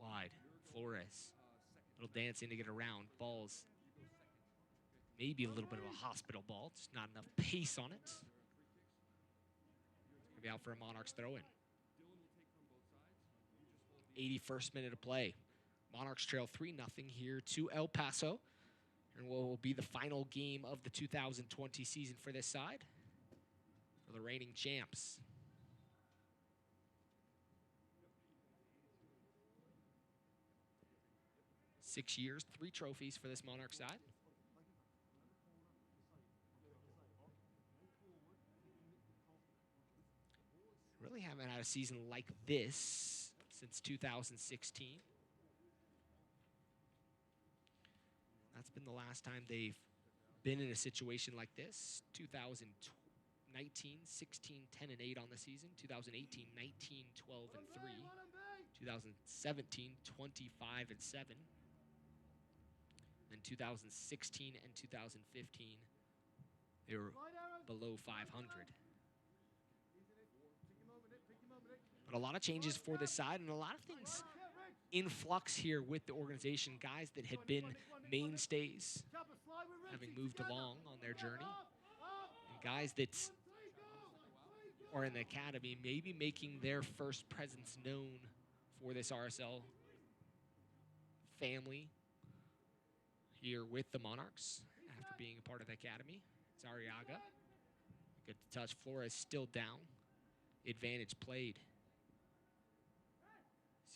Wide. Flores. Little dancing to get around. Ball's maybe a little bit of a hospital ball. Just not enough pace on it. It's going to be out for a Monarchs throw-in. 81st minute of play. Monarchs trail 3-0 here to El Paso. And what will be the final game of the 2020 season for this side. For the reigning champs. Six years, 3 trophies for this Monarch side. Really haven't had a season like this since 2016. That's been the last time they've been in a situation like this. 2019, 16, 10, and 8 on the season. 2018, 19, 12, and 3. 2017, 25, and 7. Then 2016 and 2015, they were below 500. But a lot of changes for this side and a lot of things in flux here with the organization. Guys that had been mainstays having moved along on their journey. And guys that are in the academy maybe making their first presence known for this RSL family here with the Monarchs after being a part of the academy. It's Arriaga. Good touch. Flores still down. Advantage played.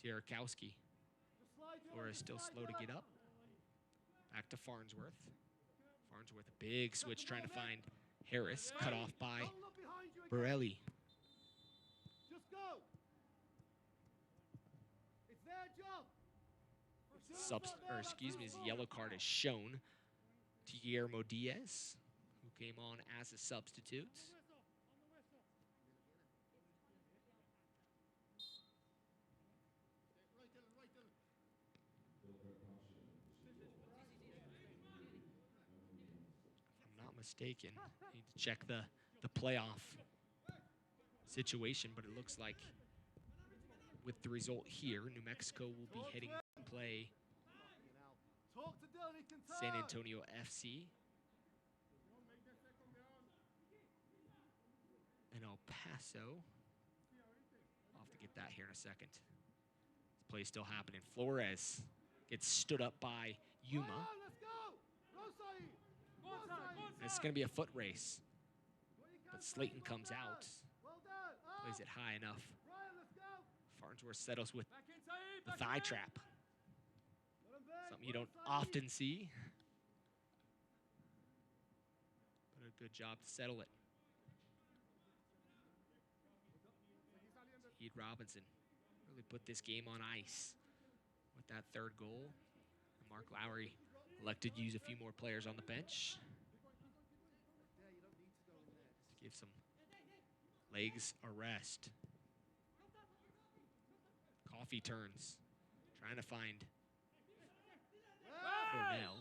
Sierakowski. Flores still slow to get up. Back to Farnsworth. Farnsworth, a big switch trying to find Harris. Cut off by Borelli. Just go. It's their job. His yellow card is shown to Guillermo Diaz, who came on as a substitute. If I'm not mistaken, I need to check the playoff situation, but it looks like with the result here, New Mexico will be heading to play San Antonio FC and El Paso. I'll have to get that here in a second. This play's still happening. Flores gets stood up by Yuma. It's going to be a foot race. But Slayton comes out. Plays it high enough. Farnsworth settles with the thigh trap. Something you don't often see. But a good job to settle it. Saheed Robinson really put this game on ice with that third goal. And Mark Lowry elected to use a few more players on the bench to give some legs a rest. Coffee turns, trying to find Cornell.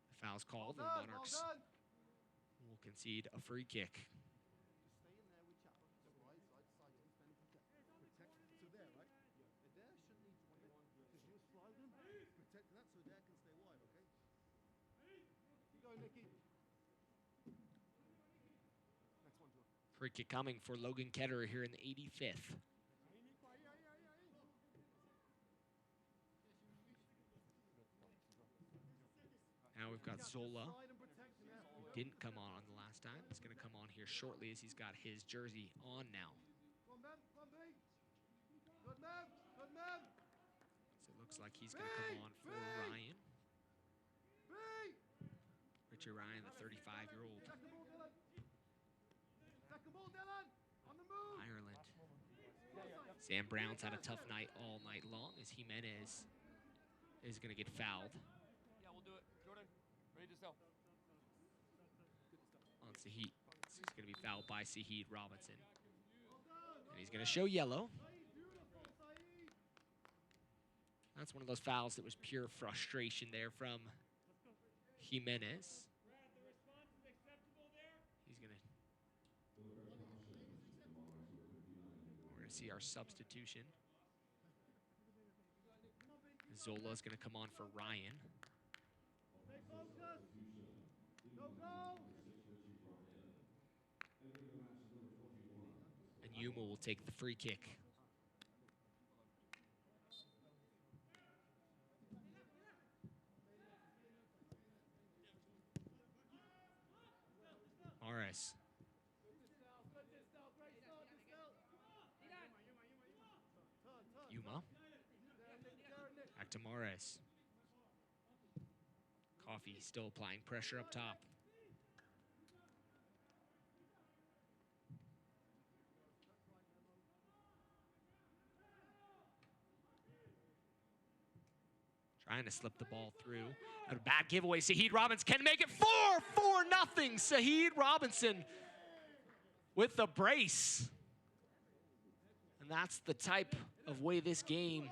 The foul's called, and the Monarchs will concede a free kick. Free kick coming for Logan Ketterer here in the 85th. Now we've got Zola, who didn't come on the last time. He's going to come on here shortly as he's got his jersey on now. So it looks like he's going to come on for Ryan. Richard Ryan, the 35-year-old. Ireland. Sam Brown's had a tough night all night long as Jimenez is going to get fouled. Yeah, we'll do it. Jordan, ready to sell. On Saheed. He's going to be fouled by Saheed Robinson. And he's going to show yellow. That's one of those fouls that was pure frustration there from Jimenez. He's going to... We're going to see our substitution. Zola's going to come on for Ryan. And Yuma will take the free kick. Morris. Yuma. Back to Morris. Coffee still applying pressure up top. Trying to slip the ball through. A bad giveaway. Saheed Robinson can make it 4-0. Saheed Robinson with the brace. And that's the type of way this game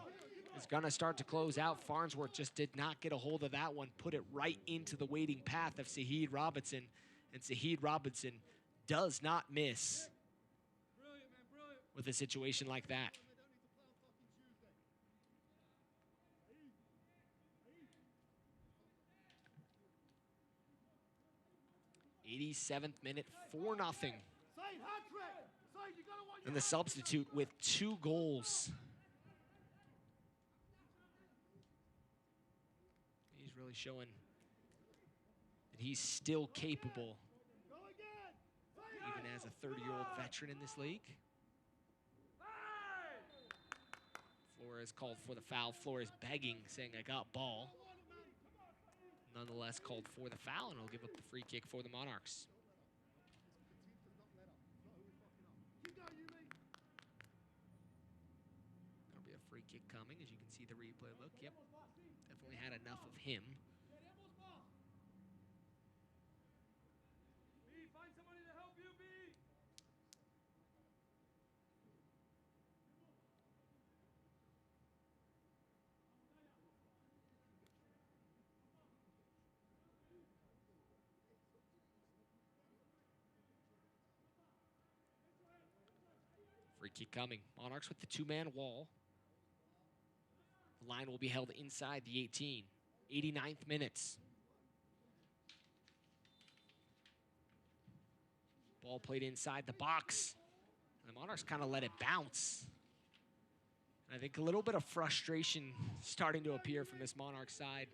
is going to start to close out. Farnsworth just did not get a hold of that one. Put it right into the waiting path of Saheed Robinson. And Saheed Robinson does not miss with a situation like that. 87th minute, 4-0. And the substitute with 2 goals. He's really showing that he's still capable, even as a 30-year-old veteran in this league. Flores called for the foul. Flores begging, saying, I got ball. Nonetheless called for the foul, and he'll give up the free kick for the Monarchs. There'll be a free kick coming, as you can see the replay look. Yep, definitely had enough of him. Find somebody to help you, B. Free kick coming. Monarchs with the 2-man wall. The line will be held inside the 18. 89th minutes. Ball played inside the box. And the Monarchs kind of let it bounce. And I think a little bit of frustration starting to appear from this Monarch side.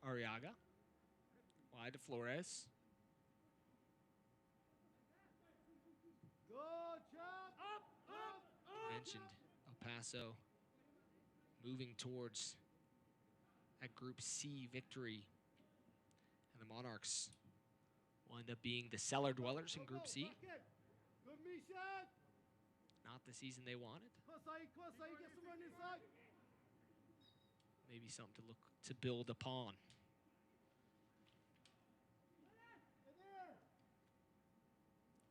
Arriaga. Wide to Flores. Mentioned El Paso moving towards a Group C victory. And the Monarchs will end up being the cellar dwellers in Group C. Not the season they wanted. Maybe something to look to build upon.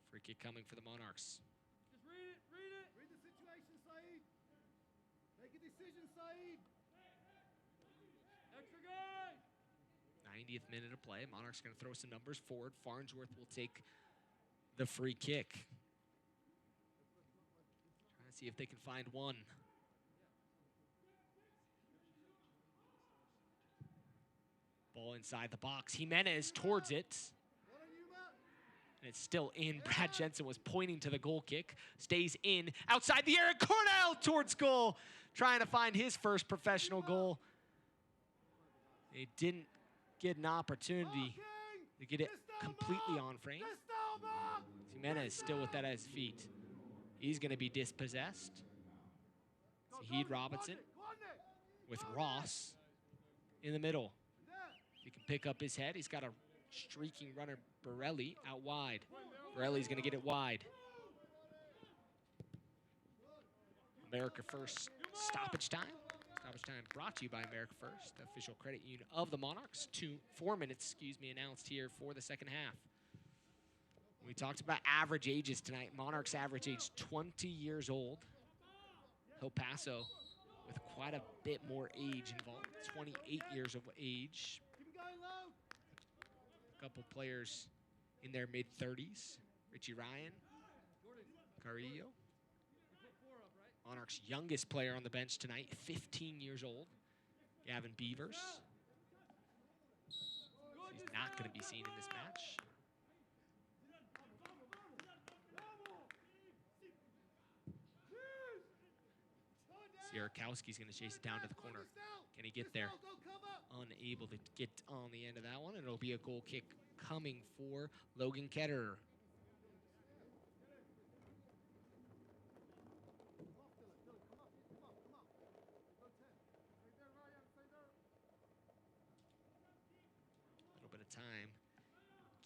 Free kick coming for the Monarchs. Just read it, read it. Read the situation, Saeed. Make a decision, Saeed. Extra guy. 90th minute of play. Monarchs going to throw some numbers forward. Farnsworth will take the free kick. Trying to see if they can find one. Ball inside the box. Jimenez towards it. And it's still in. Brad Jensen was pointing to the goal kick. Stays in. Outside the area. Cornell towards goal. Trying to find his first professional goal. They didn't get an opportunity to get it completely on frame. Jimenez still with that at his feet. He's going to be dispossessed. Saheed Robinson with Ross in the middle. He can pick up his head. He's got a streaking runner, Borelli, out wide. Borelli's going to get it wide. America First stoppage time. Stoppage time brought to you by America First, the official credit union of the Monarchs. 4 minutes, announced here for the second half. We talked about average ages tonight. Monarchs average age 20 years old. El Paso with quite a bit more age involved, 28 years of age. A couple players in their mid-30s. Richie Ryan, Carrillo. Monarchs' youngest player on the bench tonight, 15 years old, Gavin Beavers. He's not going to be seen in this match. Sierakowski's going to chase it down to the corner. Can he get there? Unable to get on the end of that one. And it'll be a goal kick coming for Logan Ketterer.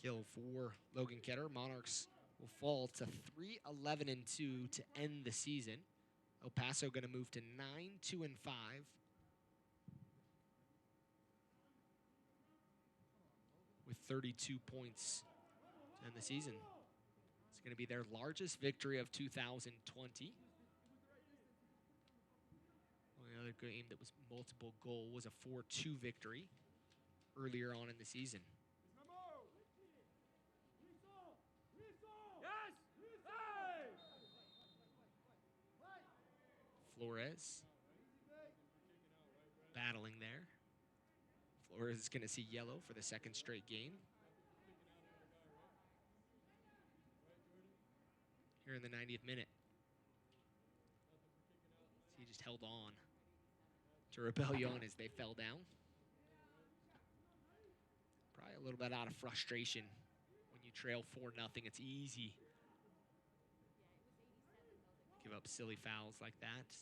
kill for Logan Ketter. Monarchs will fall to 3-11-2 to end the season. El Paso going to move to 9-2-5. With 32 points to end the season. It's going to be their largest victory of 2020. Only other game that was multiple goal was a 4-2 victory earlier on in the season. Flores battling there. Flores is going to see yellow for the second straight game. Here in the 90th minute. He just held on to Rebellion as they fell down. Probably a little bit out of frustration. When you trail 4-0, it's easy. Give up silly fouls like that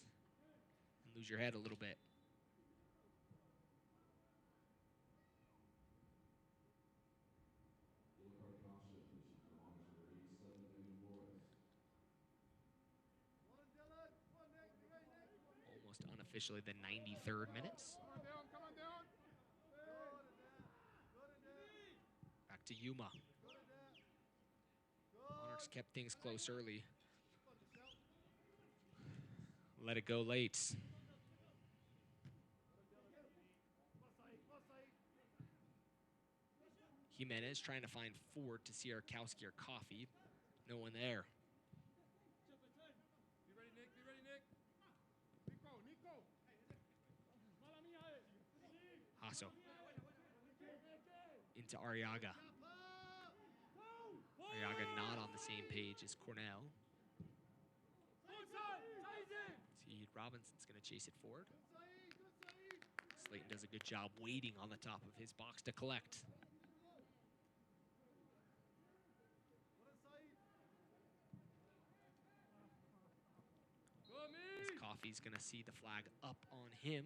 and lose your head a little bit. Almost unofficially the 93rd minutes. Back to Yuma. Monarchs kept things close early. Let it go late. Jimenez trying to find Ford to see Arkowski or Coffee. No one there. Paso. Into Arriaga. Arriaga not on the same page as Cornell. Saheed Robinson's going to chase it forward. Slayton does a good job waiting on the top of his box to collect. Coffee's going to see the flag up on him.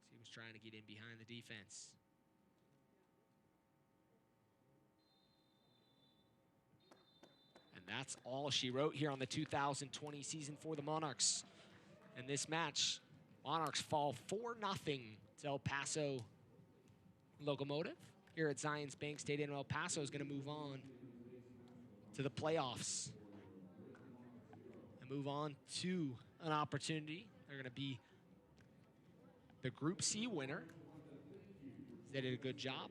He was trying to get in behind the defense. And that's all she wrote here on the 2020 season for the Monarchs. In this match, Monarchs fall 4-0 to El Paso Locomotive. Here at Zions Bank Stadium, El Paso is going to move on to the playoffs. And move on to an opportunity. They're going to be the Group C winner. They did a good job.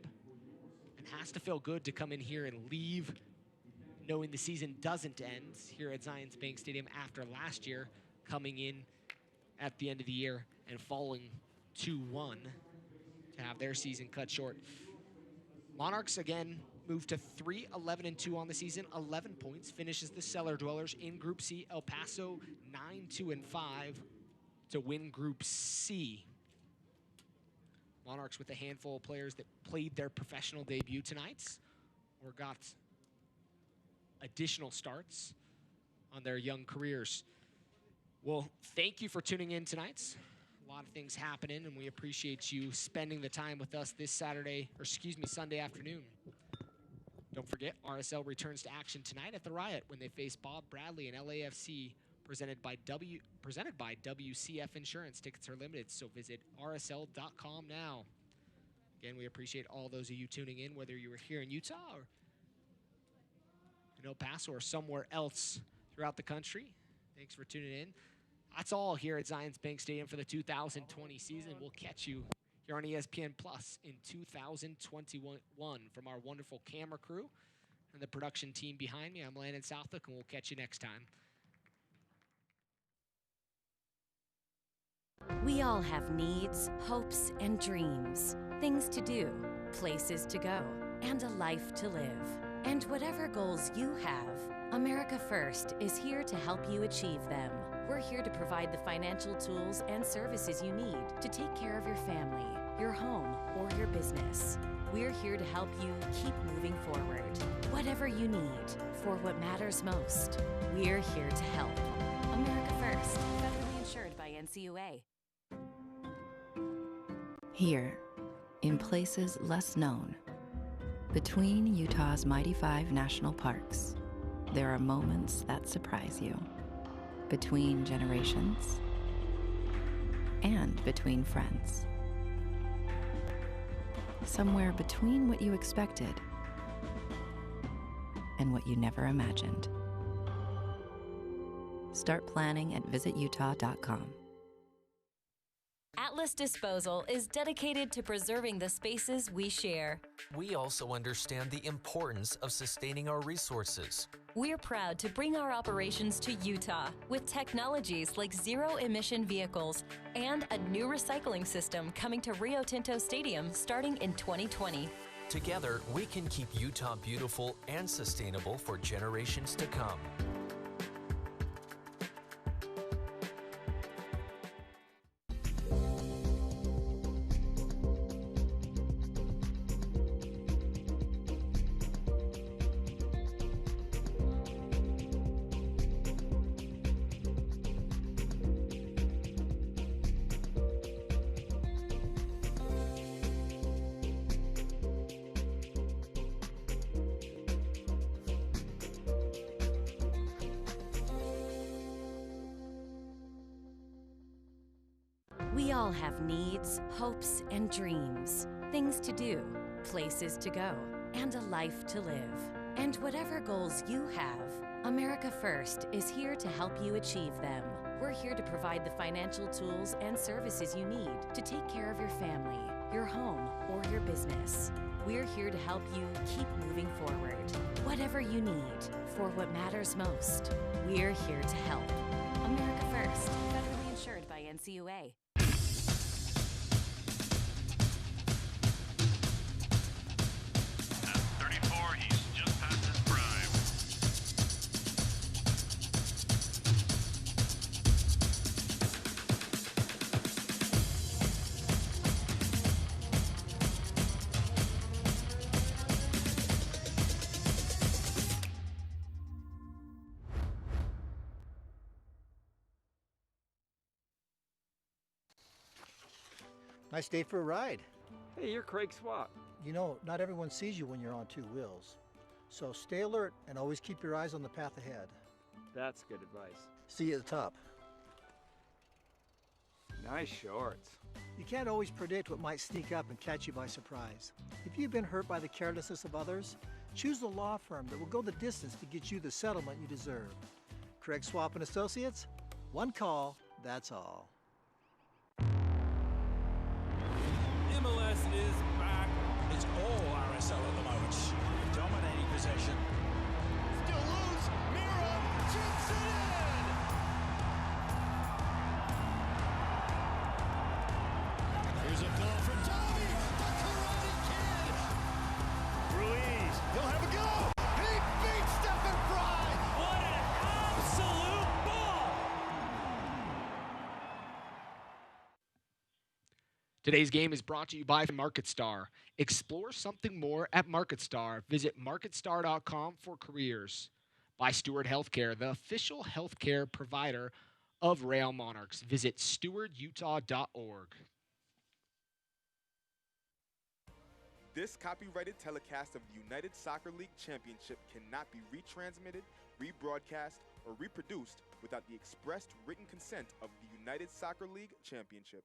It has to feel good to come in here and leave knowing the season doesn't end here at Zions Bank Stadium after last year, coming in at the end of the year and falling 2-1 to have their season cut short. Monarchs, again, moved to 3-11-2 on the season, 11 points, finishes the Cellar Dwellers in Group C. El Paso 9-2-5 to win Group C. Monarchs with a handful of players that played their professional debut tonight or got additional starts on their young careers. Well, thank you for tuning in tonight. A lot of things happening, and we appreciate you spending the time with us this Sunday afternoon. Don't forget, RSL returns to action tonight at the Riot when they face Bob Bradley and LAFC, presented by WCF Insurance. Tickets are limited, so visit rsl.com now. Again, we appreciate all those of you tuning in, whether you were here in Utah or in El Paso or somewhere else throughout the country. Thanks for tuning in. That's all here at Zions Bank Stadium for the 2020 season. We'll catch you here on ESPN Plus in 2021 from our wonderful camera crew and the production team behind me. I'm Landon Southwick, and we'll catch you next time. We all have needs, hopes, and dreams. Things to do, places to go, and a life to live. And whatever goals you have, America First is here to help you achieve them. We're here to provide the financial tools and services you need to take care of your family, your home, or your business. We're here to help you keep moving forward. Whatever you need for what matters most, we're here to help. America First, federally insured by NCUA. Here, in places less known, Between Utah's mighty 5 national parks, there are moments that surprise you. Between generations and between friends. Somewhere between what you expected and what you never imagined. Start planning at visitutah.com. Atlas Disposal is dedicated to preserving the spaces we share. We also understand the importance of sustaining our resources. We're proud to bring our operations to Utah with technologies like zero-emission vehicles and a new recycling system coming to Rio Tinto Stadium starting in 2020. Together, we can keep Utah beautiful and sustainable for generations to come. We all have needs, hopes, and dreams. Things to do, places to go, and a life to live. And whatever goals you have, America First is here to help you achieve them. We're here to provide the financial tools and services you need to take care of your family, your home, or your business. We're here to help you keep moving forward. Whatever you need for what matters most, we're here to help. America First, federally insured by NCUA. Nice day for a ride. Hey, you're Craig Swap. You know, not everyone sees you when you're on 2 wheels. So stay alert and always keep your eyes on the path ahead. That's good advice. See you at the top. Nice shorts. You can't always predict what might sneak up and catch you by surprise. If you've been hurt by the carelessness of others, choose the law firm that will go the distance to get you the settlement you deserve. Craig Swap and Associates, one call, that's all. MLS is back. It's all RSL at the moment. Dominating possession. Still loose. Miro chips it in. Here's a ball from Tommy, the Karate Kid. Ruiz, he'll have a go. He beats Stephen Fry. What an absolute ball. Today's game is brought to you by MarketStar. Explore something more at MarketStar. Visit marketstar.com for careers. By Steward Healthcare, the official healthcare provider of Rail Monarchs. Visit stewardutah.org. This copyrighted telecast of the United Soccer League Championship cannot be retransmitted, rebroadcast, or reproduced without the expressed written consent of the United Soccer League Championship.